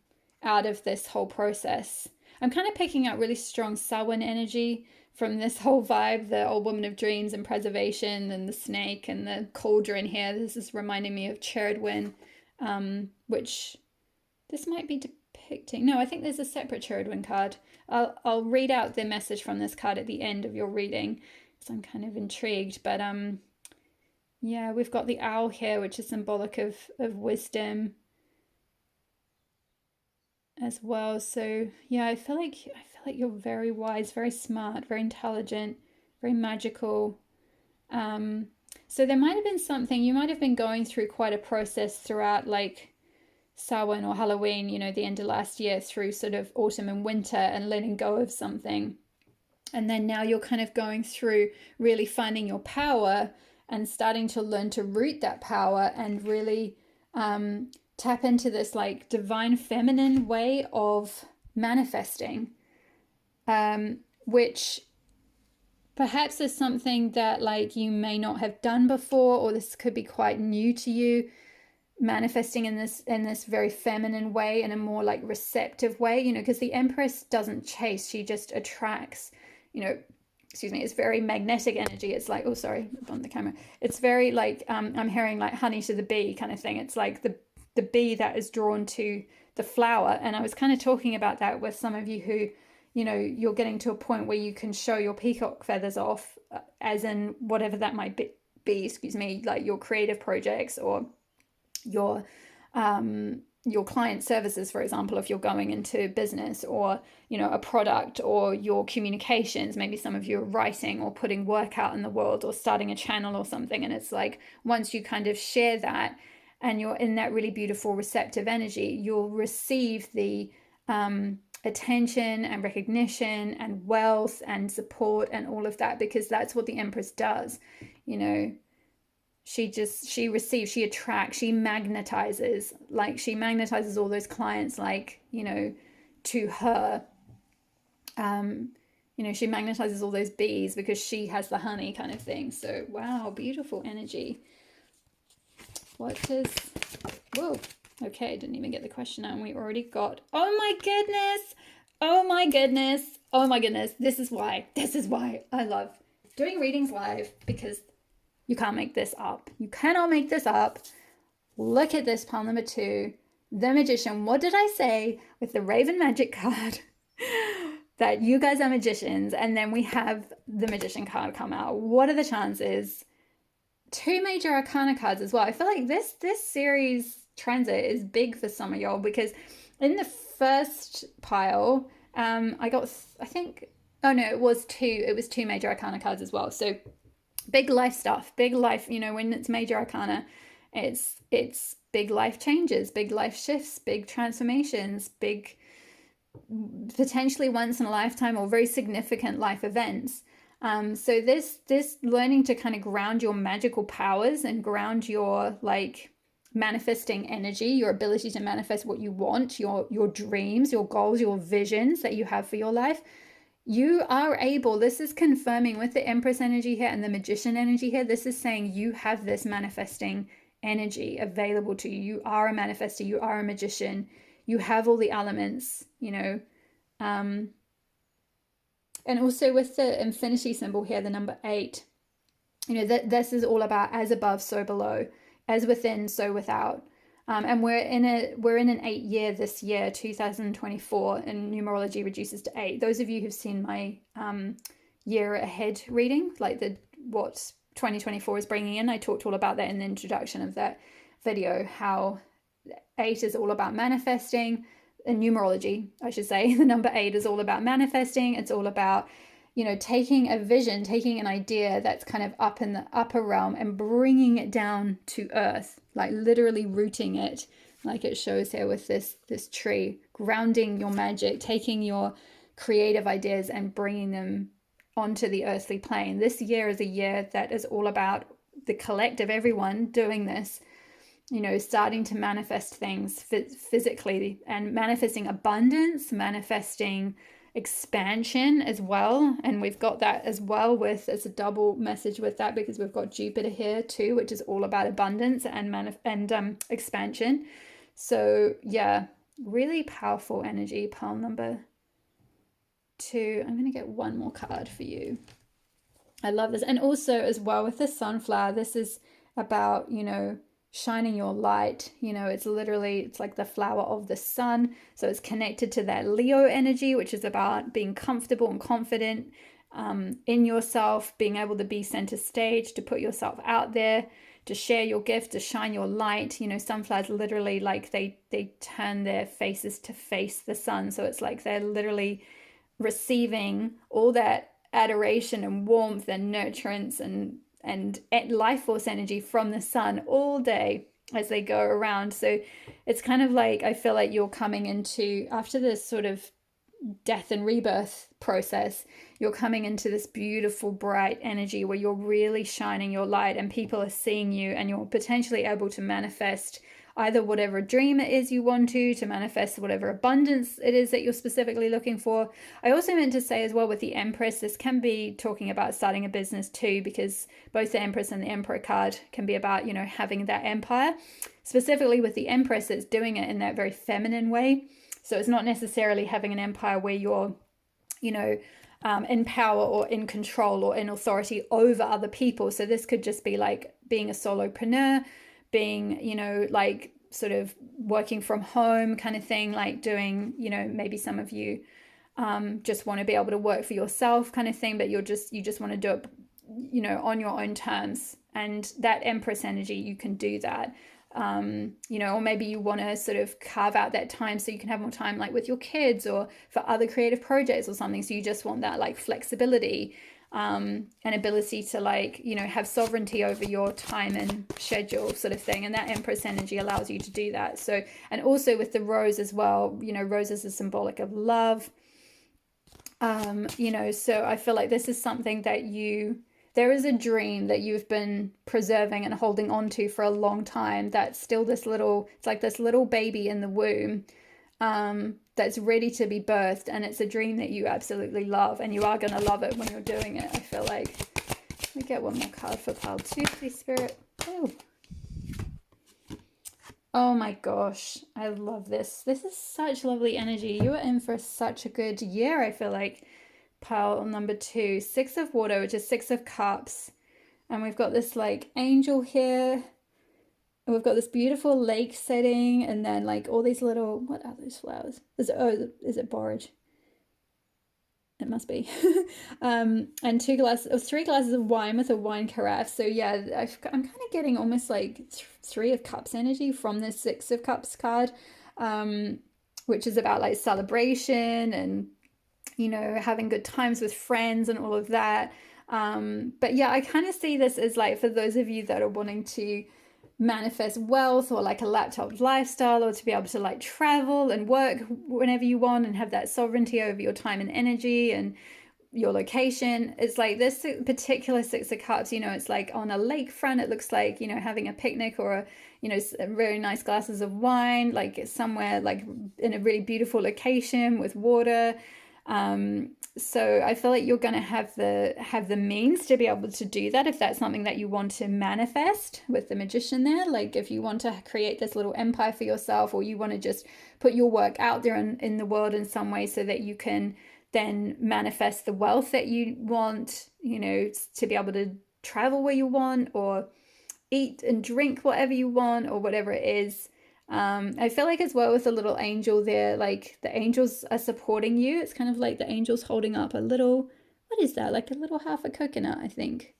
out of this whole process. I'm kind of picking up really strong Samhain energy from this whole vibe, the old woman of dreams and preservation, and the snake and the cauldron here. This is reminding me of Cherodwin, which this might be depicting. No, I think there's a separate Cherodwin card. I'll read out the message from this card at the end of your reading, because I'm kind of intrigued. But yeah, we've got the owl here, which is symbolic of wisdom. as well. So yeah, I feel like you're very wise, very smart, very intelligent, very magical. Um, so there might have been something you might have been going through quite a process throughout, like Samhain or Halloween, the end of last year, through sort of autumn and winter, and letting go of something. And then now you're kind of going through really finding your power and starting to learn to root that power and really tap into this like divine feminine way of manifesting, which perhaps is something that like you may not have done before, or this could be quite new to you, manifesting in this very feminine way, in a more like receptive way, because the Empress doesn't chase, she just attracts, excuse me, it's very magnetic energy. It's like, oh sorry, on the camera, it's very like I'm hearing like honey to the bee kind of thing. It's like the bee that is drawn to the flower. And I was kind of talking about that with some of you who, you're getting to a point where you can show your peacock feathers off, as in whatever that might be, excuse me, like your creative projects, or your client services, for example, if you're going into business, or a product, or your communications. Maybe some of you are writing or putting work out in the world, or starting a channel or something. And it's like, once you kind of share that and you're in that really beautiful receptive energy, you'll receive the attention and recognition and wealth and support and all of that, because that's what the Empress does. She receives, she attracts, she magnetizes, like she magnetizes all those clients, like, to her. She magnetizes all those bees because she has the honey kind of thing. So, wow, beautiful energy. What does, whoa, okay, didn't even get the question out, and we already got, oh my goodness, oh my goodness, oh my goodness. This is why I love doing readings live, because you can't make this up. You cannot make this up. Look at this, pile number 2, the Magician. What did I say with the Raven Magic card? That you guys are magicians, and then we have the Magician card come out. What are the chances? 2 major arcana cards as well. I feel like this Ceres transit is big for some of y'all, because in the first pile, I got, I think, oh no, it was 2 major arcana cards as well. So big life stuff, big life, when it's major arcana, it's big life changes, big life shifts, big transformations, big, potentially once in a lifetime or very significant life events. So this learning to kind of ground your magical powers and ground your like manifesting energy, your ability to manifest what you want, your dreams, your goals, your visions that you have for your life. You are able, this is confirming with the Empress energy here and the Magician energy here, this is saying you have this manifesting energy available to you. You are a manifester, you are a magician, you have all the elements, and also with the infinity symbol here, the number 8, that this is all about as above, so below, as within, so without. And we're in an 8 year this year, 2024, and numerology reduces to 8. Those of you who've seen my year ahead reading, like what 2024 is bringing in, I talked all about that in the introduction of that video, how 8 is all about manifesting. In numerology, I should say, the number 8 is all about manifesting. It's all about, taking a vision, taking an idea that's kind of up in the upper realm and bringing it down to earth, like literally rooting it, like it shows here with this tree, grounding your magic, taking your creative ideas and bringing them onto the earthly plane. This year is a year that is all about the collective, everyone doing this, starting to manifest things physically, and manifesting abundance, manifesting expansion as well. And we've got that as well with, as a double message with that, because we've got Jupiter here too, which is all about abundance and expansion. So yeah, really powerful energy. Pile number 2. I'm going to get one more card for you. I love this. And also as well with the sunflower, this is about, shining your light. It's like the flower of the sun, so it's connected to that Leo energy, which is about being comfortable and confident in yourself, being able to be center stage, to put yourself out there, share your gift, to shine your light. You know, sunflowers literally, like they turn their faces to face the sun, so it's like they're literally receiving all that adoration and warmth and nurturance and life force energy from the sun all day as they go around. So it's kind of like, I feel like you're coming into, after this sort of death and rebirth process, you're coming into this beautiful bright energy where you're really shining your light and people are seeing you, and you're potentially able to manifest either whatever dream it is you want to manifest whatever abundance it is that you're specifically looking for. I also meant to say as well, with the Empress, this can be talking about starting a business too, because both the Empress and the Emperor card can be about, you know, having that empire. Specifically with the Empress, it's doing it in that very feminine way. So it's not necessarily having an empire where you're, you know, in power or in control or in authority over other people. So this could just be like being a solopreneur, being, you know, like sort of working from home kind of thing, like doing, you know, maybe some of you just want to be able to work for yourself kind of thing, but you just want to do it, you know, on your own terms. And that Empress energy, you can do that. You know, or maybe you want to sort of carve out that time so you can have more time like with your kids or for other creative projects or something. So you just want that like flexibility and ability to, like, you know, have sovereignty over your time and schedule sort of thing. And that Empress energy allows you to do that. So, and also with the rose as well, you know, roses are symbolic of love. You know, so I feel like this is something that there is a dream that you've been preserving and holding on to for a long time. That's still this little, it's like this little baby in the womb that's ready to be birthed. And it's a dream that you absolutely love, and you are going to love it when you're doing it, I feel like. Let me get one more card for pile 2, please, Spirit. Oh my gosh, I love this. This is such lovely energy. You are in for such a good year, I feel like. Pile number 2, 6 of water, which is 6 of cups, and we've got this like angel here, and we've got this beautiful lake setting, and then like all these little, what are those flowers? Is it borage? It must be. And 3 glasses of wine with a wine carafe. So yeah, I'm kind of getting almost like 3 of cups energy from this 6 of cups card, which is about like celebration and, you know, having good times with friends and all of that. But yeah, I kind of see this as like, for those of you that are wanting to manifest wealth or like a laptop lifestyle, or to be able to like travel and work whenever you want and have that sovereignty over your time and energy and your location. It's like this particular 6 of cups, you know, it's like on a lakefront. It looks like, you know, having a picnic or you know, very nice glasses of wine, like somewhere like in a really beautiful location with water. So I feel like you're going to have the means to be able to do that if that's something that you want to manifest with the Magician there. Like if you want to create this little empire for yourself, or you want to just put your work out there in the world in some way so that you can then manifest the wealth that you want, you know, to be able to travel where you want or eat and drink whatever you want or whatever it is. I feel like as well with the little angel there, like the angels are supporting you. It's kind of like the angels holding up a little, what is that? Like a little half a coconut, I think.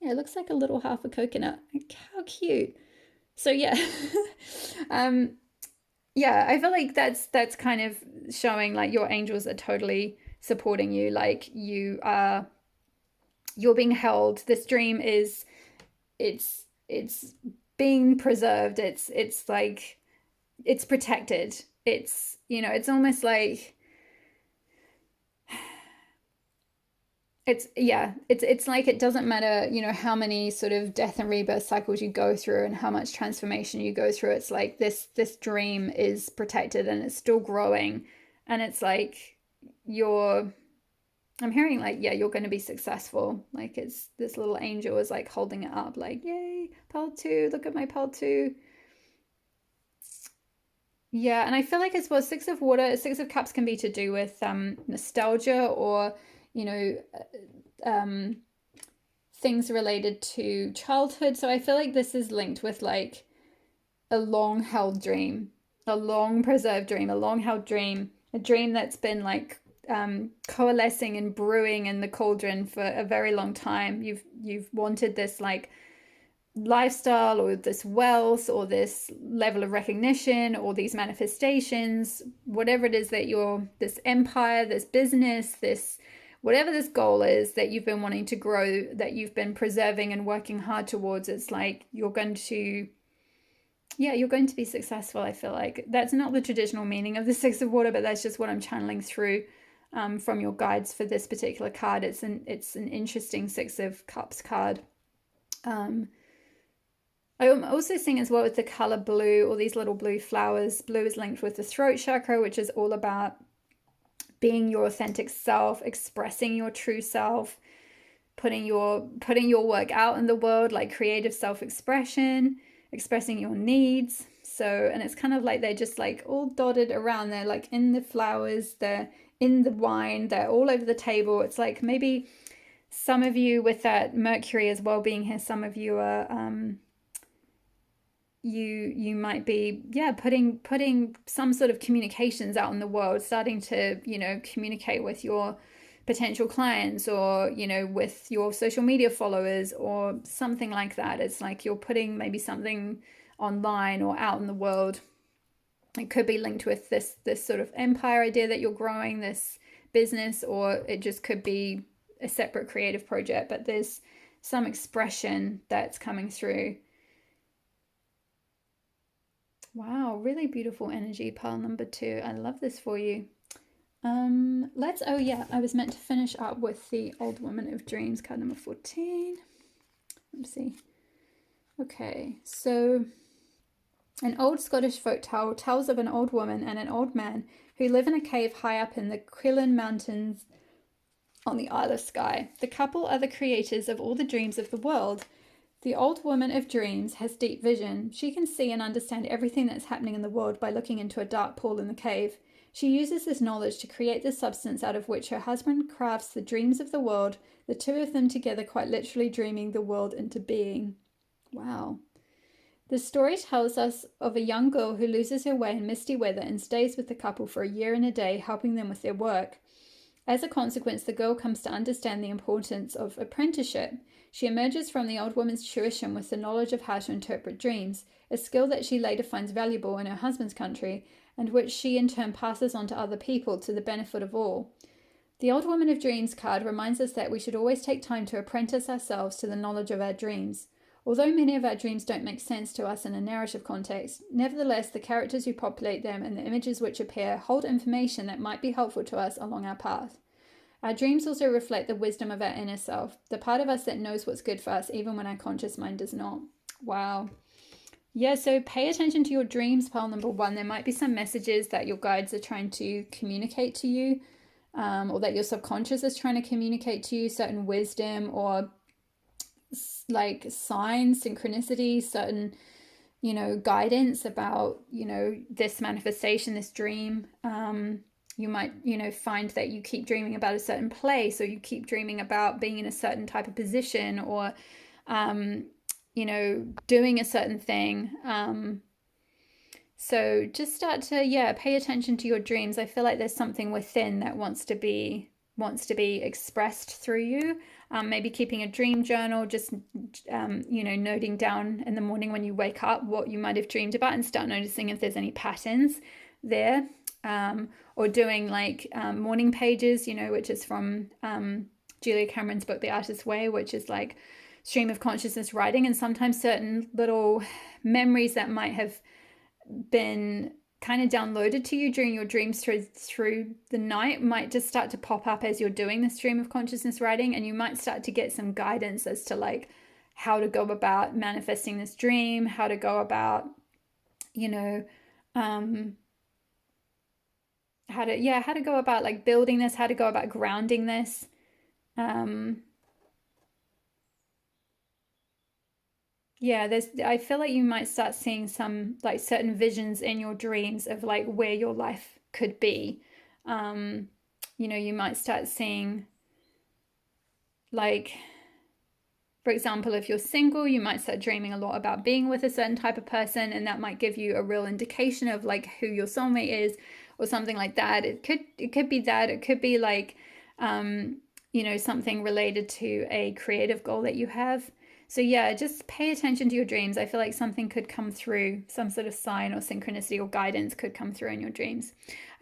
Yeah, it looks like a little half a coconut. How cute. So yeah. Yeah, I feel like that's kind of showing like your angels are totally supporting you. Like you're being held. This dream is, it's being preserved. It's like it's protected. It's, you know, it's almost like it's like it doesn't matter, you know, how many sort of death and rebirth cycles you go through and how much transformation you go through. It's like this dream is protected and it's still growing, and it's like I'm hearing like, yeah, you're going to be successful. Like it's this little angel is like holding it up like, yay, pile 2, look at my pile 2. Yeah, and I feel like as well, 6 of water, 6 of cups can be to do with nostalgia or, you know, things related to childhood. So I feel like this is linked with like a long held dream, a long preserved dream, a long held dream, a dream that's been like coalescing and brewing in the cauldron for a very long time. You've wanted this like lifestyle or this wealth or this level of recognition or these manifestations, whatever it is that you're, this empire, this business, this whatever this goal is that you've been wanting to grow, that you've been preserving and working hard towards, it's like you're going to, yeah, you're going to be successful. I feel like that's not the traditional meaning of the Six of Water, but that's just what I'm channeling through from your guides for this particular card. It's an interesting Six of Cups card. I'm also seeing as well with the color blue, all these little blue flowers. Blue is linked with the throat chakra, which is all about being your authentic self, expressing your true self, putting your work out in the world, like creative self-expression, expressing your needs. So, and it's kind of like they're just like all dotted around. They're like in the flowers, they're in the wine, they're all over the table. It's like maybe some of you with that Mercury as well being here, some of you are you might be, yeah, putting some sort of communications out in the world, starting to, you know, communicate with your potential clients or, you know, with your social media followers or something like that. It's like you're putting maybe something online or out in the world. It could be linked with this sort of empire idea that you're growing, this business, or it just could be a separate creative project, but there's some expression that's coming through. Wow, really beautiful energy, pile number 2. I love this for you. Oh yeah, I was meant to finish up with the Old Woman of Dreams, card number 14. Let's see. Okay, so an old Scottish folktale tells of an old woman and an old man who live in a cave high up in the Cuillin Mountains on the Isle of Skye. The couple are the creators of all the dreams of the world. The Old Woman of Dreams has deep vision. She can see and understand everything that's happening in the world by looking into a dark pool in the cave. She uses this knowledge to create the substance out of which her husband crafts the dreams of the world, the two of them together quite literally dreaming the world into being. Wow. The story tells us of a young girl who loses her way in misty weather and stays with the couple for a year and a day, helping them with their work. As a consequence, the girl comes to understand the importance of apprenticeship. She emerges from the old woman's tuition with the knowledge of how to interpret dreams, a skill that she later finds valuable in her husband's country, and which she in turn passes on to other people to the benefit of all. The Old Woman of Dreams card reminds us that we should always take time to apprentice ourselves to the knowledge of our dreams. Although many of our dreams don't make sense to us in a narrative context, nevertheless the characters who populate them and the images which appear hold information that might be helpful to us along our path. Our dreams also reflect the wisdom of our inner self, the part of us that knows what's good for us even when our conscious mind does not. Wow. Yeah, so pay attention to your dreams, pile number 1. There might be some messages that your guides are trying to communicate to you, or that your subconscious is trying to communicate to you, certain wisdom or like signs, synchronicity, certain, you know, guidance about, you know, this manifestation, this dream. You might, you know, find that you keep dreaming about a certain place, or you keep dreaming about being in a certain type of position, or, you know, doing a certain thing. So just start to, yeah, pay attention to your dreams. I feel like there's something within that wants to be expressed through you. Maybe keeping a dream journal, just, you know, noting down in the morning when you wake up what you might have dreamed about and start noticing if there's any patterns there. Or doing like morning pages, you know, which is from Julia Cameron's book, The Artist's Way, which is like stream of consciousness writing. And sometimes certain little memories that might have been kind of downloaded to you during your dreams through the night might just start to pop up as you're doing the stream of consciousness writing, and you might start to get some guidance as to like how to go about manifesting this dream, how to go about, you know, how to go about like building this, how to go about grounding this. Yeah, I feel like you might start seeing some like certain visions in your dreams of like where your life could be. You know, you might start seeing like, for example, if you're single, you might start dreaming a lot about being with a certain type of person, and that might give you a real indication of like who your soulmate is or something like that. It could be that. It could be like, you know, something related to a creative goal that you have. So yeah, just pay attention to your dreams. I feel like something could come through, some sort of sign or synchronicity or guidance could come through in your dreams.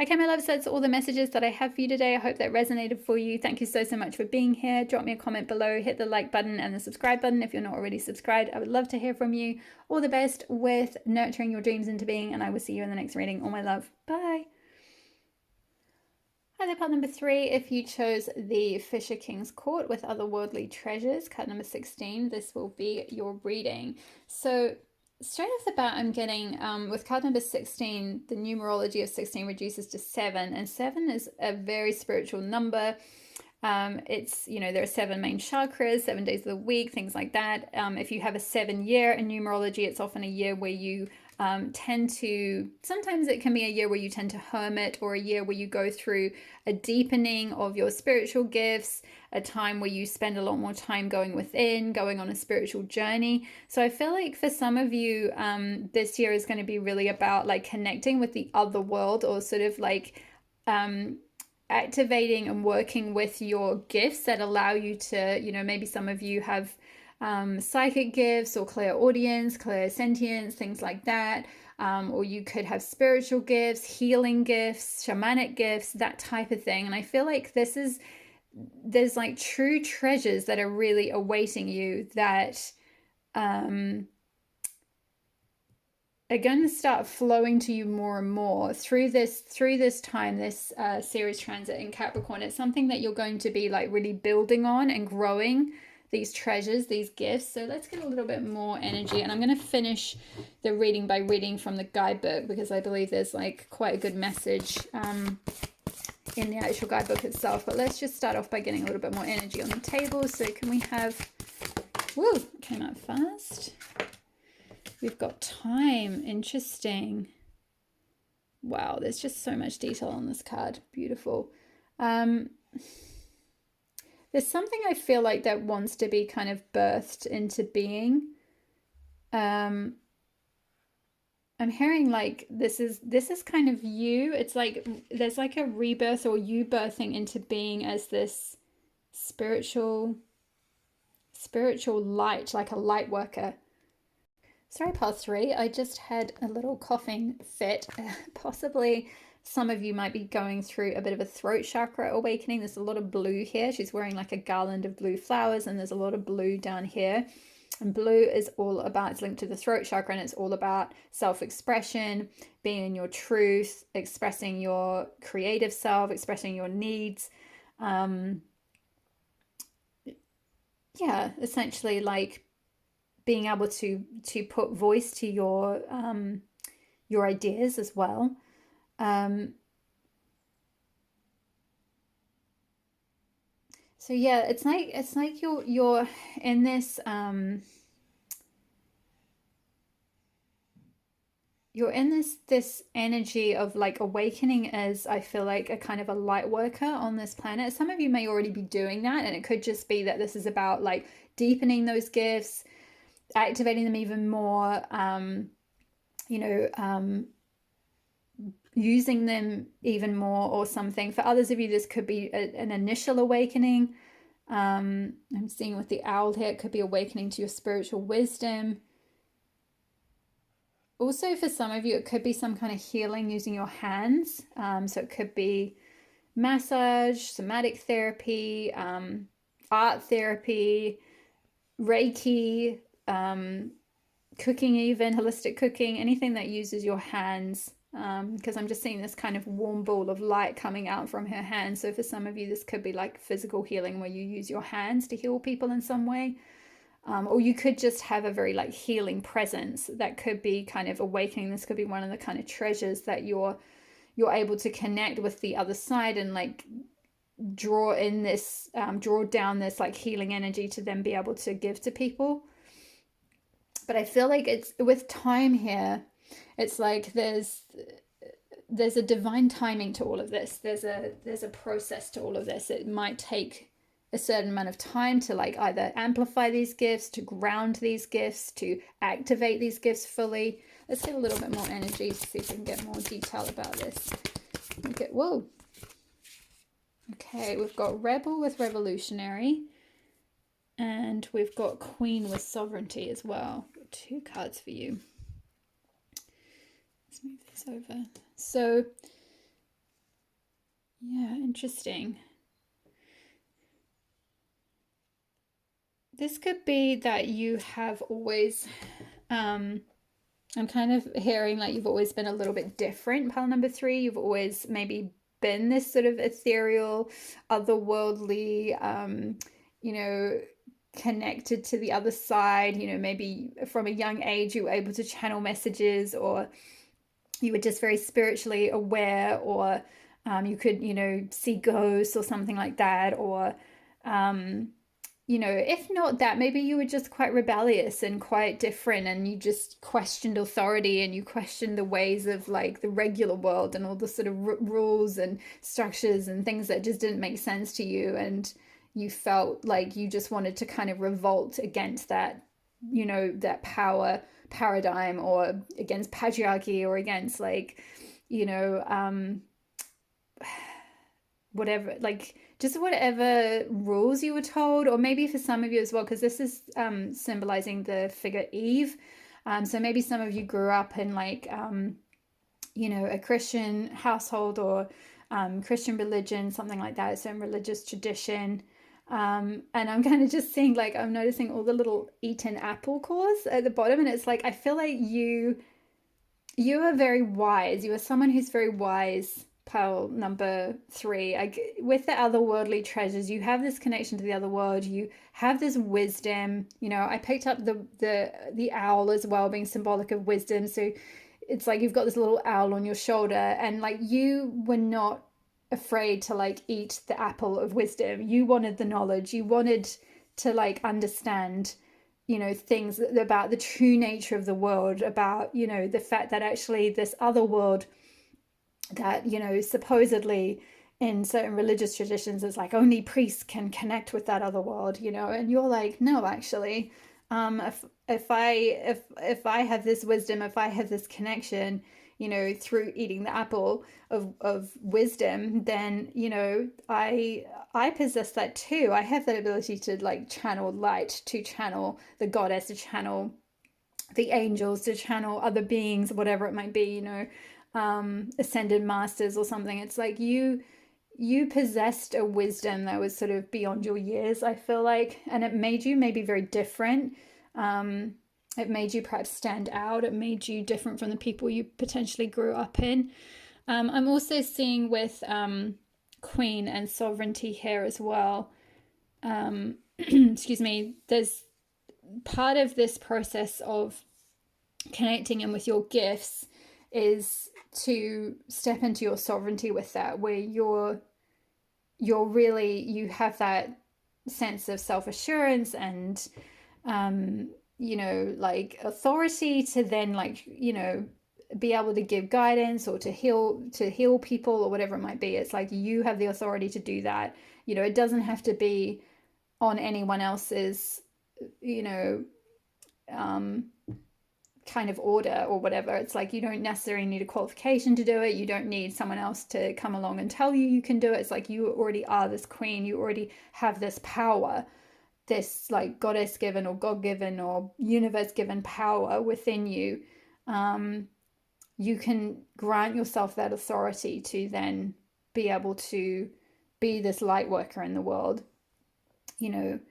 Okay, my loves, that's all the messages that I have for you today. I hope that resonated for you. Thank you so much for being here. Drop me a comment below, hit the like button and the subscribe button if you're not already subscribed. I would love to hear from you. All the best with nurturing your dreams into being, and I will see you in the next reading. All my love. Bye. Hi there, card number 3. If you chose the Fisher King's Court with otherworldly treasures, card number 16, this will be your reading. So straight off the bat, I'm getting, with card number 16, the numerology of 16 reduces to 7, and 7 is a very spiritual number. It's, you know, there are 7 main chakras, 7 days of the week, things like that. If you have a 7 year in numerology, it's often a year where you tend to, sometimes it can be a year where you tend to hermit, or a year where you go through a deepening of your spiritual gifts, a time where you spend a lot more time going within, going on a spiritual journey. So I feel like for some of you, this year is going to be really about like connecting with the other world, or sort of like activating and working with your gifts that allow you to, you know, maybe some of you have psychic gifts or clairaudience, clairsentience, things like that. Or you could have spiritual gifts, healing gifts, shamanic gifts, that type of thing. And I feel like there's like true treasures that are really awaiting you that are going to start flowing to you more and more through this time, this Ceres transit in Capricorn. It's something that you're going to be like really building on and growing these treasures, these gifts. So let's get a little bit more energy, and I'm going to finish the reading by reading from the guidebook, because I believe there's like quite a good message in the actual guidebook itself. But let's just start off by getting a little bit more energy on the table. So can we have, whoa, came out fast. We've got time. Interesting. Wow, there's just so much detail on this card. Beautiful. There's something I feel like that wants to be kind of birthed into being. I'm hearing like this is kind of you. It's like there's like a rebirth, or you birthing into being as this spiritual light, like a light worker. Sorry, part 3. I just had a little coughing fit. Possibly some of you might be going through a bit of a throat chakra awakening. There's a lot of blue here. She's wearing like a garland of blue flowers, and there's a lot of blue down here. And blue is all about, it's linked to the throat chakra, and it's all about self-expression, being in your truth, expressing your creative self, expressing your needs. Yeah, essentially like being able to put voice to your ideas as well. So yeah, it's like you're in this you're in this energy of like awakening as, I feel like, a kind of a light worker on this planet. Some of you may already be doing that, and it could just be that this is about like deepening those gifts, activating them even more, you know, using them even more or something. For others of you, this could be an initial awakening. I'm seeing with the owl here, it could be awakening to your spiritual wisdom. Also, for some of you, it could be some kind of healing using your hands. So it could be massage, somatic therapy, art therapy, Reiki, cooking, even holistic cooking, anything that uses your hands. Because I'm just seeing this kind of warm ball of light coming out from her hands. So for some of you, this could be like physical healing, where you use your hands to heal people in some way. Or you could just have a very like healing presence that could be kind of awakening. This could be one of the kind of treasures that you're able to connect with the other side, and like draw down this like healing energy to then be able to give to people. But I feel like it's with time here, it's like there's a divine timing to all of this. There's a process to all of this. It might take a certain amount of time to like either amplify these gifts, to ground these gifts, to activate these gifts fully. Let's get a little bit more energy to see if we can get more detail about this. Okay, whoa. Okay, we've got rebel with revolutionary. And we've got Queen with sovereignty as well. Got 2 cards for you. Let's move this over. So, yeah, interesting. This could be that you have always, I'm kind of hearing like you've always been a little bit different, pile number 3. You've always maybe been this sort of ethereal, otherworldly, connected to the other side. Maybe from a young age you were able to channel messages, or you were just very spiritually aware, or you could, see ghosts or something like that, or if not that, maybe you were just quite rebellious and quite different, and you just questioned authority, and you questioned the ways of like the regular world and all the sort of rules and structures and things that just didn't make sense to you. And you felt like you just wanted to kind of revolt against that, that power paradigm, or against patriarchy, or against like, whatever, like just whatever rules you were told. Or maybe for some of you as well, because this is symbolizing the figure Eve. So maybe some of you grew up in like, a Christian household, or Christian religion, something like that, some religious tradition. And I'm kind of just seeing, like, I'm noticing all the little eaten apple cores at the bottom, and it's like I feel like you are very wise. You are someone who's very wise, pile number 3. With the otherworldly treasures, you have this connection to the other world. You have this wisdom. I picked up the owl as well, being symbolic of wisdom. So it's like you've got this little owl on your shoulder, and like you were not afraid to like eat the apple of wisdom. You wanted the knowledge. You wanted to like understand, things about the true nature of the world, about, the fact that actually this other world that, supposedly in certain religious traditions is like only priests can connect with that other world, and you're like, no, actually, if I have this wisdom, if I have this connection, through eating the apple of wisdom, then, I possess that too. I have that ability to like channel light, to channel the goddess, to channel the angels, to channel other beings, whatever it might be, ascended masters or something. It's like you possessed a wisdom that was sort of beyond your years, I feel like, and it made you maybe very different. It made you perhaps stand out. It made you different from the people you potentially grew up in. I'm also seeing with Queen and sovereignty here as well. Excuse me. There's part of this process of connecting in with your gifts is to step into your sovereignty with that, where you're really, you have that sense of self-assurance and like authority to then like, be able to give guidance or to heal people or whatever it might be. It's like you have the authority to do that. It doesn't have to be on anyone else's, kind of order or whatever. It's like you don't necessarily need a qualification to do it. You don't need someone else to come along and tell you can do it. It's like you already are this queen. You already have this power, this like goddess given or God given or universe given power within you. You can grant yourself that authority to then be able to be this light worker in the world, and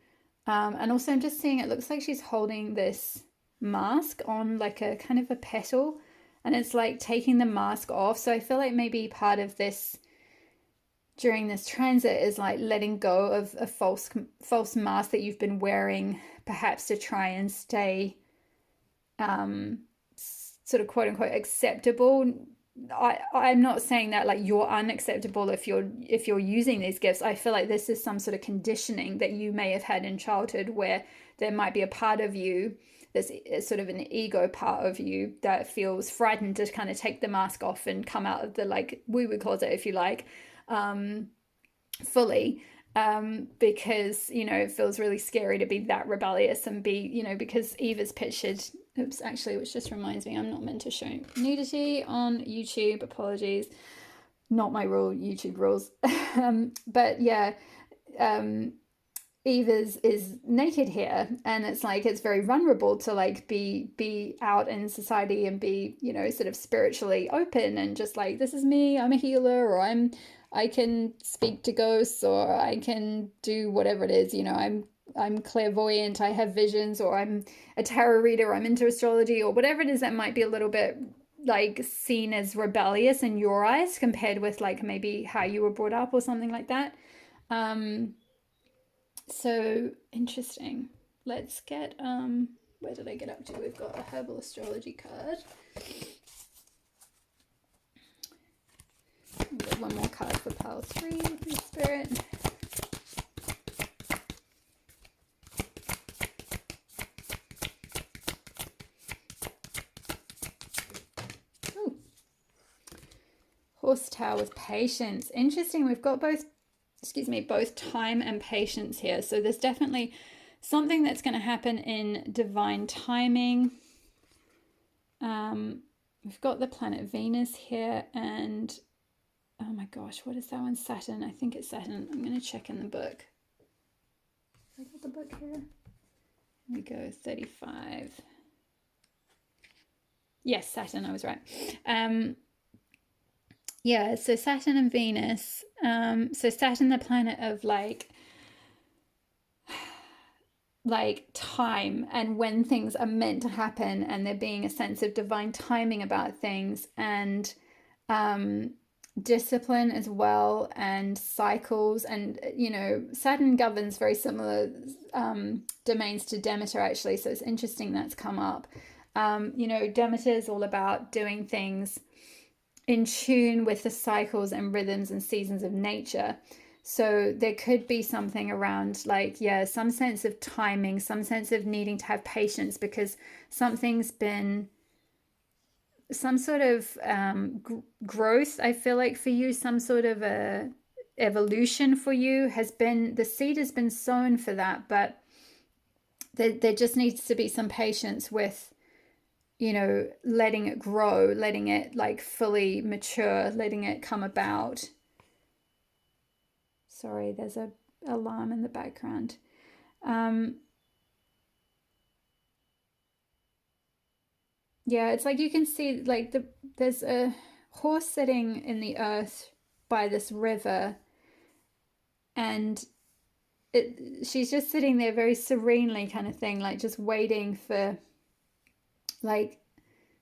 also I'm just seeing, it looks like she's holding this mask on like a kind of a petal, and it's like taking the mask off. So I feel like maybe part of this during this transit is like letting go of a false mask that you've been wearing, perhaps to try and stay sort of quote unquote acceptable. I'm not saying that like you're unacceptable if you're using these gifts. I feel like this is some sort of conditioning that you may have had in childhood, where there might be a part of you, there's sort of an ego part of you that feels frightened to kind of take the mask off and come out of the like woo-woo closet, if you like, fully, because it feels really scary to be that rebellious and be, because Eve is pictured, oops, actually, which just reminds me, I'm not meant to show nudity on YouTube, apologies, not my rule, YouTube rules. But yeah, Eve is naked here, and it's like it's very vulnerable to like be out in society and be, you know, sort of spiritually open and just like, this is me, I'm a healer, or I can speak to ghosts, or I can do whatever it is, you know, I'm clairvoyant, I have visions, or I'm a tarot reader, or I'm into astrology, or whatever it is that might be a little bit like seen as rebellious in your eyes compared with like maybe how you were brought up or something like that. So interesting. Let's get where did I get up to? We've got a herbal astrology card. We've got one more card for pile 3 in spirit. Ooh. Horse Tower with patience. Interesting. We've got both time and patience here. So there's definitely something that's going to happen in divine timing. We've got the planet Venus here, and oh my gosh, what is that one? Saturn. I think it's Saturn. I'm going to check in the book. I got the book here. Here we go, 35. Yes, Saturn, I was right. Yeah, so Saturn and Venus. So Saturn, the planet of like time and when things are meant to happen, and there being a sense of divine timing about things, and discipline as well, and cycles. And you know, Saturn governs very similar domains to Demeter actually, so it's interesting that's come up. You know, Demeter is all about doing things in tune with the cycles and rhythms and seasons of nature. So there could be something around like, yeah, some sense of timing, some sense of needing to have patience, because something's been some sort of growth, I feel like, for you, some sort of a evolution for you has been, the seed has been sown for that, but there just needs to be some patience with, you know, letting it grow, letting it like fully mature, letting it come about. Sorry, there's a alarm in the background. Yeah, it's like you can see like there's a horse sitting in the earth by this river, and she's just sitting there very serenely, kind of thing, like just waiting for like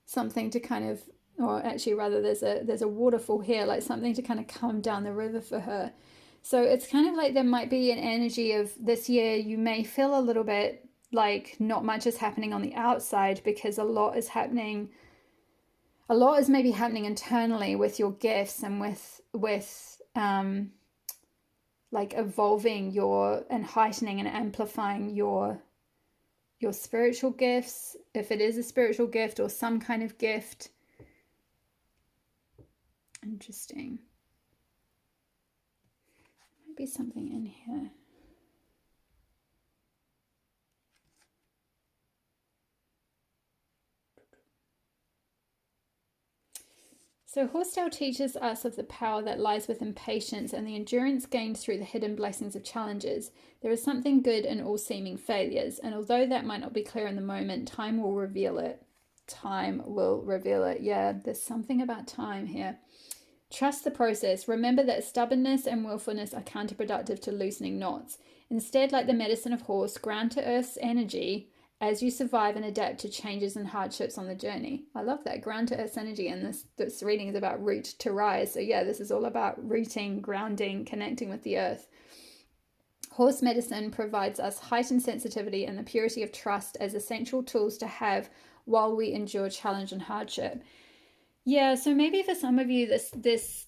something to kind of, or actually rather there's a waterfall here, like something to kind of come down the river for her. So it's kind of like there might be an energy of this year you may feel a little bit like not much is happening on the outside, because a lot is maybe happening internally with your gifts, and with like evolving your and heightening and amplifying your spiritual gifts, if it is a spiritual gift or some kind of gift. Interesting. Might be something in here. So Horsetail teaches us of the power that lies within patience and the endurance gained through the hidden blessings of challenges. There is something good in all seeming failures, and although that might not be clear in the moment, time will reveal it. Time will reveal it. Yeah, there's something about time here. Trust the process. Remember that stubbornness and willfulness are counterproductive to loosening knots. Instead, like the medicine of horse, ground to earth's energy as you survive and adapt to changes and hardships on the journey. I love that. Ground to earth's energy. And this reading is about root to rise. So yeah, this is all about rooting, grounding, connecting with the earth. Horse medicine provides us heightened sensitivity and the purity of trust as essential tools to have while we endure challenge and hardship. Yeah, so maybe for some of you, this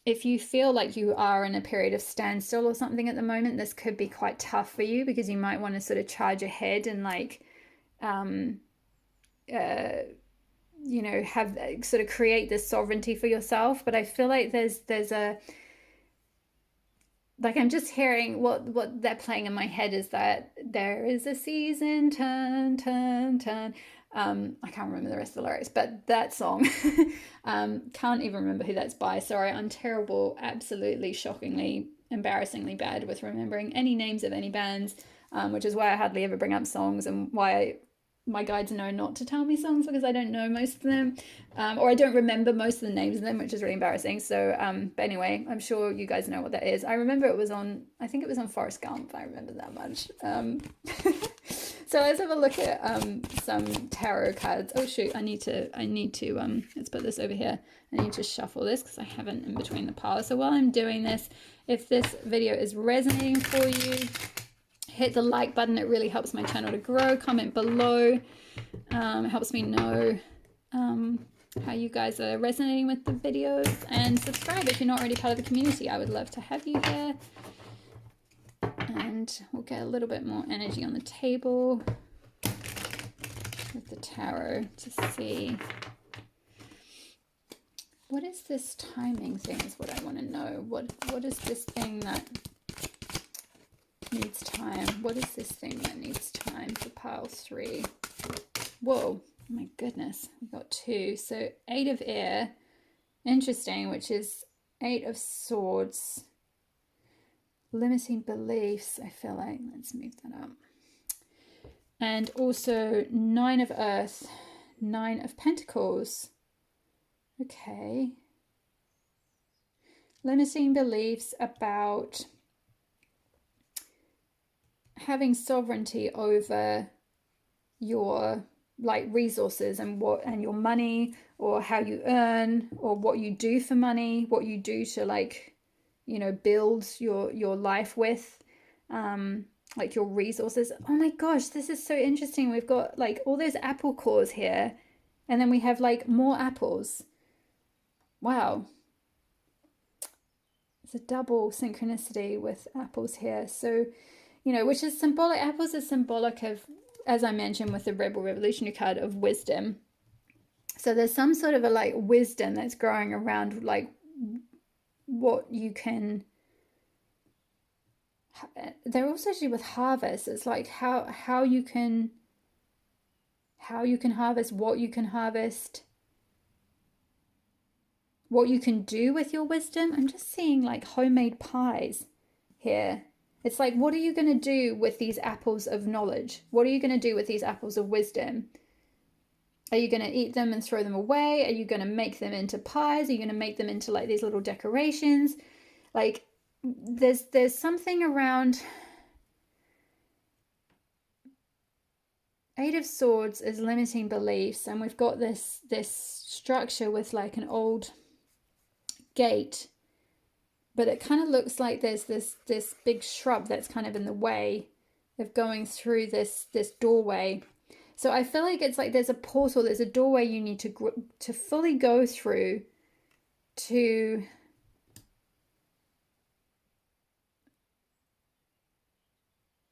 if you feel like you are in a period of standstill or something at the moment, this could be quite tough for you, because you might want to sort of charge ahead and like you know, have sort of create this sovereignty for yourself. But I feel like there's a, like, I'm just hearing what they're playing in my head is that there is a season, turn, turn, turn. I can't remember the rest of the lyrics, but that song, can't even remember who that's by. Sorry, I'm terrible, absolutely shockingly, embarrassingly bad with remembering any names of any bands, which is why I hardly ever bring up songs, and why my guides know not to tell me songs, because I don't know most of them, or I don't remember most of the names of them, which is really embarrassing. So, but anyway, I'm sure you guys know what that is. I remember it was on, I think it was on Forrest Gump. I remember that much. So let's have a look at some tarot cards. Oh shoot, I need to let's put this over here. I need to shuffle this because I haven't in between the piles. So while I'm doing this, if this video is resonating for you, hit the like button. It really helps my channel to grow. Comment below. It helps me know how you guys are resonating with the videos, and subscribe if you're not already part of the community. I would love to have you here. And we'll get a little bit more energy on the table with the tarot to see what is this timing thing is what I want to know. What is this thing that needs time? What is this thing that needs time for pile 3? Whoa, my goodness, we've got 2. So 8 of air, interesting, which is 8 of swords. Limiting beliefs, I feel like. Let's move that up. And also 9 of earth, 9 of pentacles. Okay. Limiting beliefs about having sovereignty over your resources and your money, or how you earn, or what you do for money, what you do to build your life with, your resources. Oh my gosh, this is so interesting. We've got all those apple cores here, and then we have more apples. Wow, it's a double synchronicity with apples here. So which is symbolic. Apples are symbolic of, as I mentioned with the Rebel Revolutionary card, of wisdom. So there's some sort of a wisdom that's growing around what you can. They're also to do with harvest. It's how you can harvest, what you can harvest, what you can do with your wisdom. I'm just seeing homemade pies here. It's what are you going to do with these apples of knowledge? What are you going to do with these apples of wisdom? Are you going to eat them and throw them away? Are you going to make them into pies? Are you going to make them into these little decorations? There's something around. 8 of swords is limiting beliefs, and we've got this structure with an old gate, but it kind of looks like there's this big shrub that's kind of in the way of going through this doorway. So I feel like it's there's a portal, there's a doorway you need to fully go through to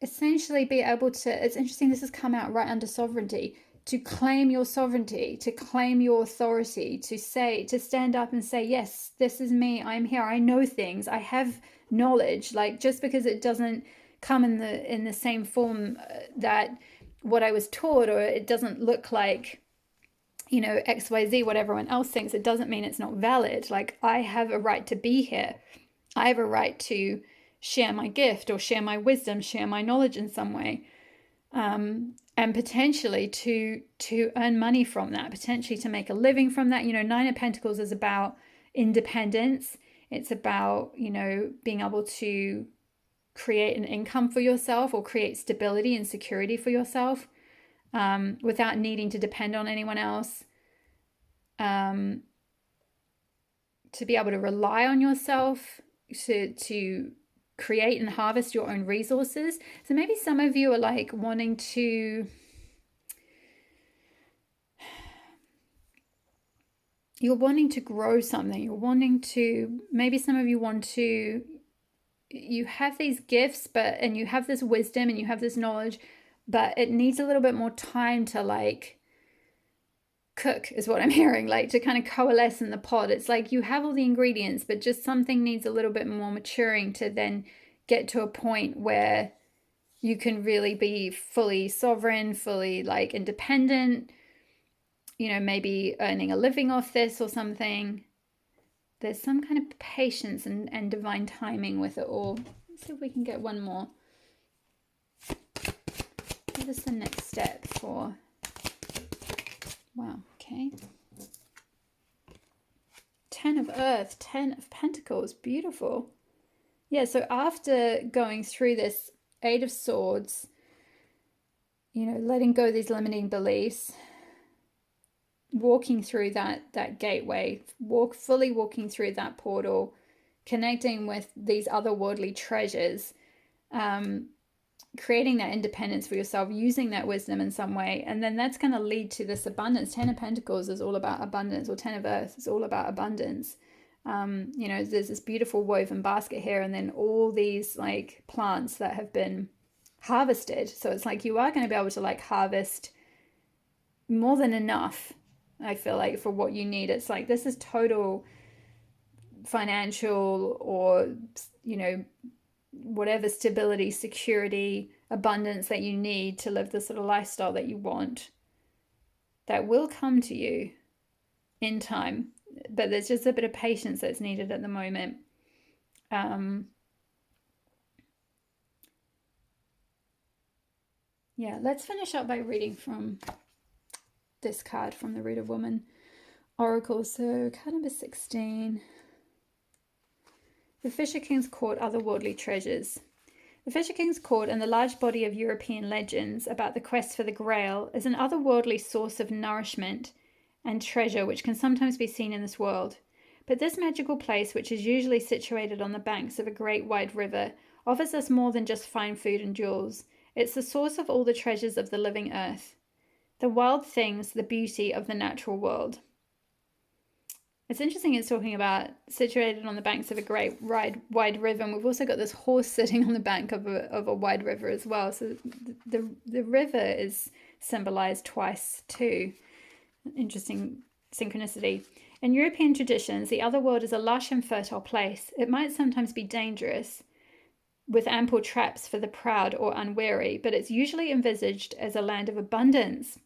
essentially be able to, it's interesting, this has come out right under sovereignty, to claim your sovereignty, to claim your authority, to stand up and say, yes, this is me, I'm here, I know things, I have knowledge. Just because it doesn't come in the same form that what I was taught, or it doesn't look like XYZ, what everyone else thinks, it doesn't mean it's not valid. I have a right to be here. I have a right to share my gift, or share my wisdom, share my knowledge in some way, and potentially to earn money from that, potentially to make a living from that. 9 of Pentacles is about independence. It's about being able to create an income for yourself, or create stability and security for yourself, without needing to depend on anyone else, to be able to rely on yourself, to create and harvest your own resources. So maybe some of you are wanting to, you're wanting to grow something, you're wanting to, maybe some of you want to, you have these gifts, and you have this wisdom and you have this knowledge, but it needs a little bit more time to cook, is what I'm hearing, to kind of coalesce in the pot. It's you have all the ingredients, but just something needs a little bit more maturing to then get to a point where you can really be fully sovereign, fully independent, you know, maybe earning a living off this or something. There's some kind of patience and divine timing with it all. Let's see if we can get one more. What is the next step for? Wow, okay. 10 of Earth, 10 of Pentacles, beautiful. Yeah, so after going through this 8 of Swords, you know, letting go of these limiting beliefs, walking through that gateway, fully walking through that portal, connecting with these otherworldly treasures, creating that independence for yourself, using that wisdom in some way, and then that's going to lead to this abundance. 10 of Pentacles is all about abundance, or 10 of Earth is all about abundance. You know, there's this beautiful woven basket here, and then all these like plants that have been harvested. So it's like you are going to be able to like harvest more than enough, I feel like, for what you need. It's like this is total financial, or, you know, whatever stability, security, abundance that you need to live the sort of lifestyle that you want, that will come to you in time. But there's just a bit of patience that's needed at the moment. Yeah, let's finish up by reading from this card from the Root of Woman Oracle. So card number 16. The Fisher King's Court, Otherworldly Treasures. The Fisher King's Court and the large body of European legends about the quest for the Grail is an otherworldly source of nourishment and treasure which can sometimes be seen in this world. But this magical place, which is usually situated on the banks of a great wide river, offers us more than just fine food and jewels. It's the source of all the treasures of the living earth, the wild things, the beauty of the natural world. It's interesting it's talking about situated on the banks of a great wide river, and we've also got this horse sitting on the bank of a wide river as well. So the river is symbolized twice too. Interesting synchronicity. In European traditions, the other world is a lush and fertile place. It might sometimes be dangerous, with ample traps for the proud or unwary, but it's usually envisaged as a land of abundance.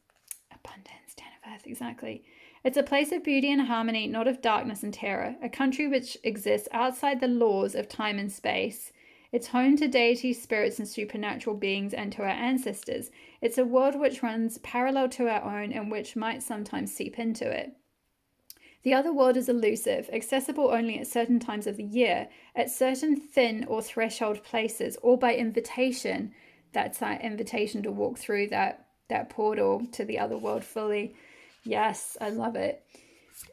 Abundance, 10 of Earth, exactly. It's a place of beauty and harmony, not of darkness and terror, a country which exists outside the laws of time and space. It's home to deities, spirits, and supernatural beings, and to our ancestors. It's a world which runs parallel to our own and which might sometimes seep into it. The other world is elusive, accessible only at certain times of the year, at certain thin or threshold places, or by invitation. That's our invitation to walk through that portal to the other world fully. Yes, I love it.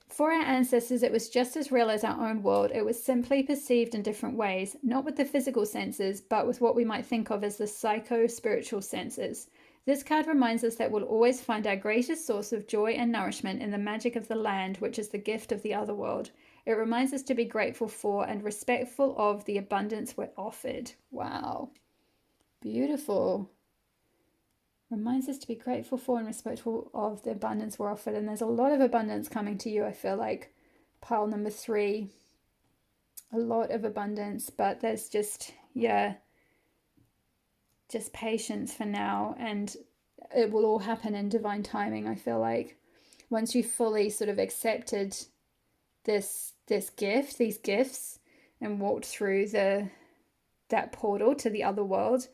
For our ancestors, it was just as real as our own world. It was simply perceived in different ways, not with the physical senses, but with what we might think of as the psycho-spiritual senses. This card reminds us that we'll always find our greatest source of joy and nourishment in the magic of the land, which is the gift of the other world. It reminds us to be grateful for and respectful of the abundance we're offered. Wow. Beautiful. Reminds us to be grateful for and respectful of the abundance we're offered. And there's a lot of abundance coming to you, I feel like. Pile number 3. A lot of abundance, but there's just, yeah, just patience for now. And it will all happen in divine timing, I feel like. Once you've fully sort of accepted this gift, these gifts, and walked through that portal to the other world,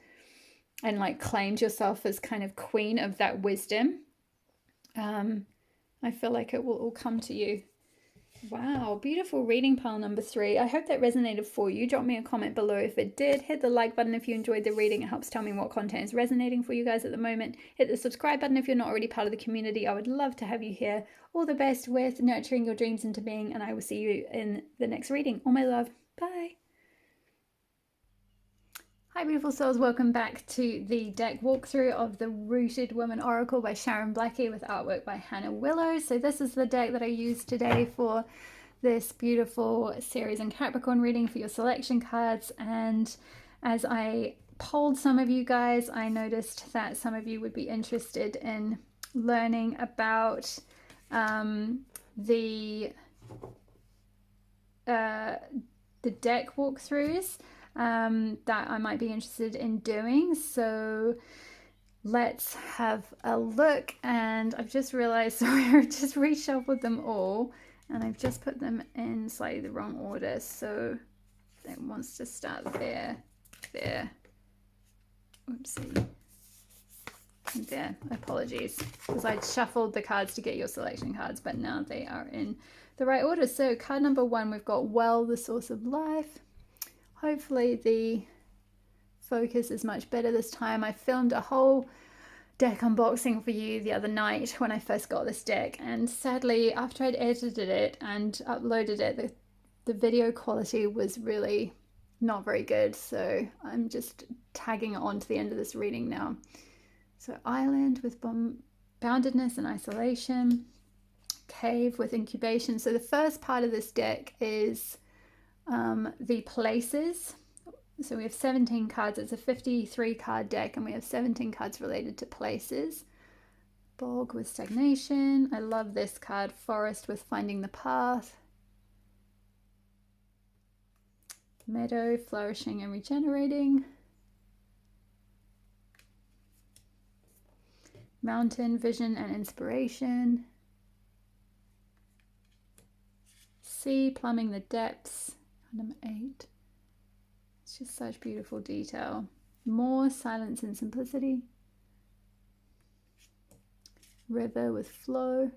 and like claimed yourself as kind of queen of that wisdom, I feel like it will all come to you. Wow, beautiful reading, pile number 3. I hope that resonated for you. Drop me a comment below if it did. Hit the like button if you enjoyed the reading. It helps tell me what content is resonating for you guys at the moment. Hit the subscribe button if you're not already part of the community. I would love to have you here. All the best with nurturing your dreams into being, and I will see you in the next reading. All my love. Bye. Hi beautiful souls, welcome back to the deck walkthrough of the Rooted Woman Oracle by Sharon Blackie with artwork by Hannah Willow. So this is the deck that I used today for this beautiful Ceres and Capricorn reading for your selection cards. And as I polled some of you guys, I noticed that some of you would be interested in learning about the deck walkthroughs that I might be interested in doing. So let's have a look. And I've just realized, sorry, I've just reshuffled them all and I've just put them in slightly the wrong order. So it wants to start there, oopsie, there, apologies, because I shuffled the cards to get your selection cards, but now they are in the right order. So card number 1, we've got Well, the Source of Life. Hopefully the focus is much better this time. I filmed a whole deck unboxing for you the other night when I first got this deck, and sadly after I'd edited it and uploaded it, the video quality was really not very good, so I'm just tagging it on to the end of this reading now. So Island with boundedness and isolation, Cave with incubation. So the first part of this deck is the places. So we have 17 cards. It's a 53 card deck and we have 17 cards related to places. Bog with stagnation. I love this card. Forest with finding the path. Meadow, flourishing and regenerating. Mountain, vision and inspiration. Sea, plumbing the depths. Number 8. It's just such beautiful detail. More, silence and simplicity. River with flow.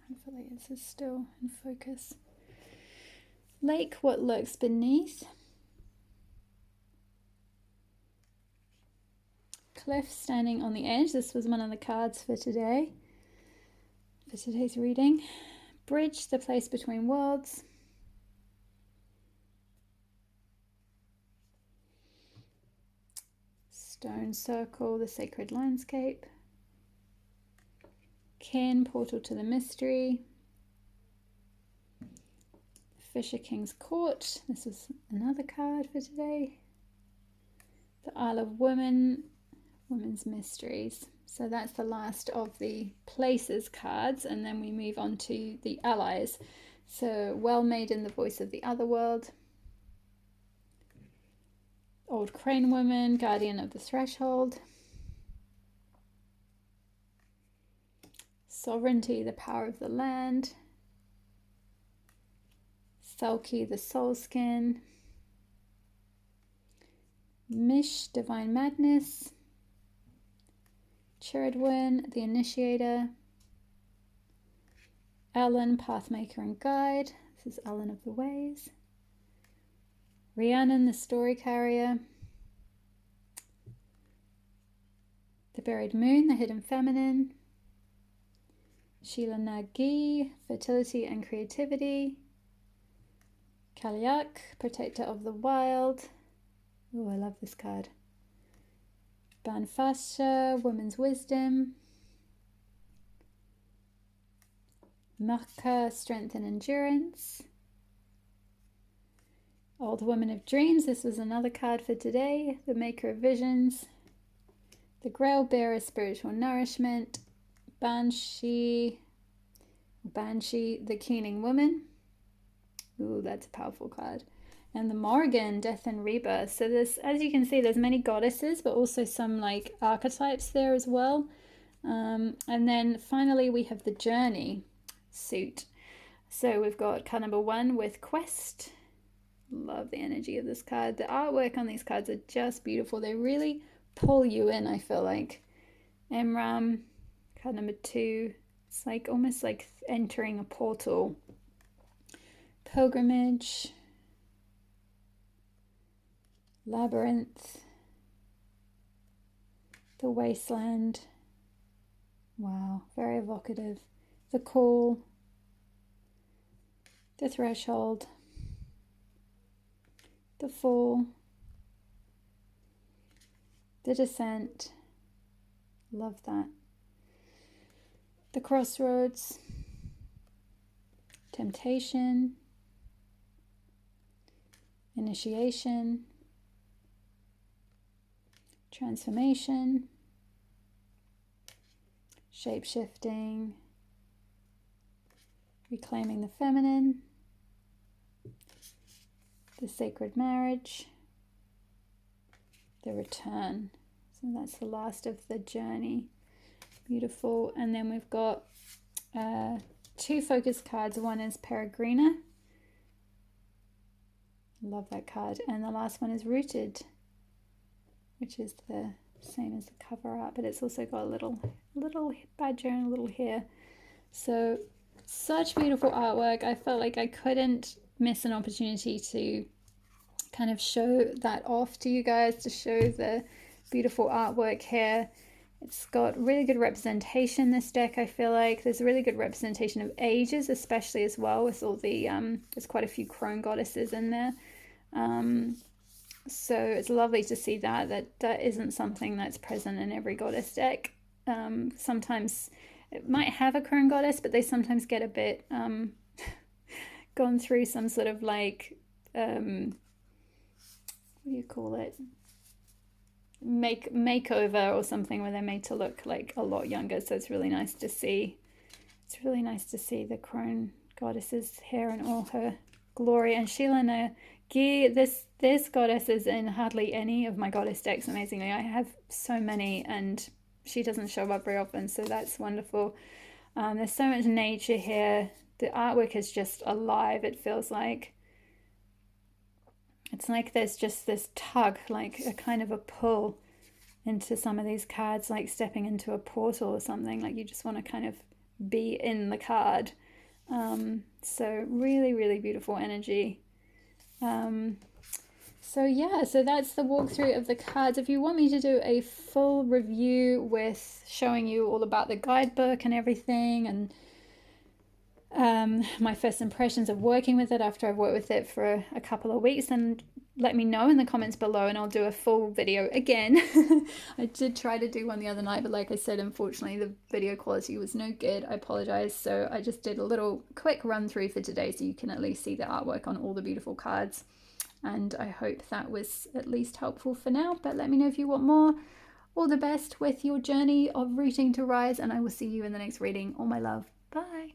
Hopefully this is still in focus. Lake, what lurks beneath. Cliff, standing on the edge. This was one of the cards for today, for today's reading. Bridge, the place between worlds. Stone circle, the sacred landscape. Kin, portal to the mystery. Fisher King's Court. This is another card for today. The Isle of Women, Women's Mysteries. So that's the last of the places cards, and then we move on to the allies. So Well Maiden, the voice of the other world. Old Crane Woman, guardian of the threshold. Sovereignty, the power of the land. Selkie, the soul skin. Mish, divine madness. Chiridwin, the initiator. Ellen, pathmaker and guide. This is Ellen of the ways. Rhiannon, the story carrier. The buried moon, the hidden feminine. Sheila Nagi, fertility and creativity. Kaliak, protector of the wild. Oh, I love this card. Banfasha, woman's wisdom. Maka, strength and endurance. Old Woman of Dreams, this was another card for today. The Maker of Visions. The Grail Bearer, spiritual nourishment. Banshee, the Keening Woman. Ooh, that's a powerful card. And the Morrigan, death and rebirth. So there's, as you can see, there's many goddesses, but also some like archetypes there as well. And then finally we have the Journey suit. So we've got card number 1 with Quest. Love the energy of this card. The artwork on these cards are just beautiful. They really pull you in, I feel like. Emram, card number 2. It's like almost like entering a portal. Pilgrimage. Labyrinth. The Wasteland. Wow, very evocative. The Call. The Threshold. The Fall. The Descent. Love that. The Crossroads. Temptation. Initiation. Transformation. Shape-shifting. Reclaiming the feminine. The Sacred Marriage. the return. So that's the last of the journey. Beautiful. And then we've got 2 focus cards. One is Peregrina. Love that card. And the last one is Rooted, which is the same as the cover art, but it's also got a little badger and a little hare. So such beautiful artwork. I felt like I couldn't miss an opportunity to kind of show that off to you guys, to show the beautiful artwork here. It's got really good representation, this deck. I feel like there's a really good representation of ages, especially as well, with all the there's quite a few crone goddesses in there. So it's lovely to see that isn't something that's present in every goddess deck. Sometimes it might have a crone goddess, but they sometimes get a bit gone through some sort of like what do you call it, makeover or something, where they're made to look like a lot younger. So it's really nice to see. It's really nice to see the crone goddesses here in all her glory. And Sheila Nagi, this goddess is in hardly any of my goddess decks, amazingly. I have so many and she doesn't show up very often, so that's wonderful. There's so much nature here. The artwork is just alive, it feels like. It's like there's just this tug, like a kind of a pull into some of these cards, like stepping into a portal or something, like you just want to kind of be in the card. So really, really beautiful energy. So yeah, so that's the walkthrough of the cards. If you want me to do a full review with showing you all about the guidebook and everything, and my first impressions of working with it after I've worked with it for a couple of weeks, then let me know in the comments below and I'll do a full video again. I did try to do one the other night, but like I said, unfortunately the video quality was no good. I apologize. So I just did a little quick run through for today so you can at least see the artwork on all the beautiful cards. And I hope that was at least helpful for now, but let me know if you want more. All the best with your journey of rooting to rise, and I will see you in the next reading. All my love. Bye.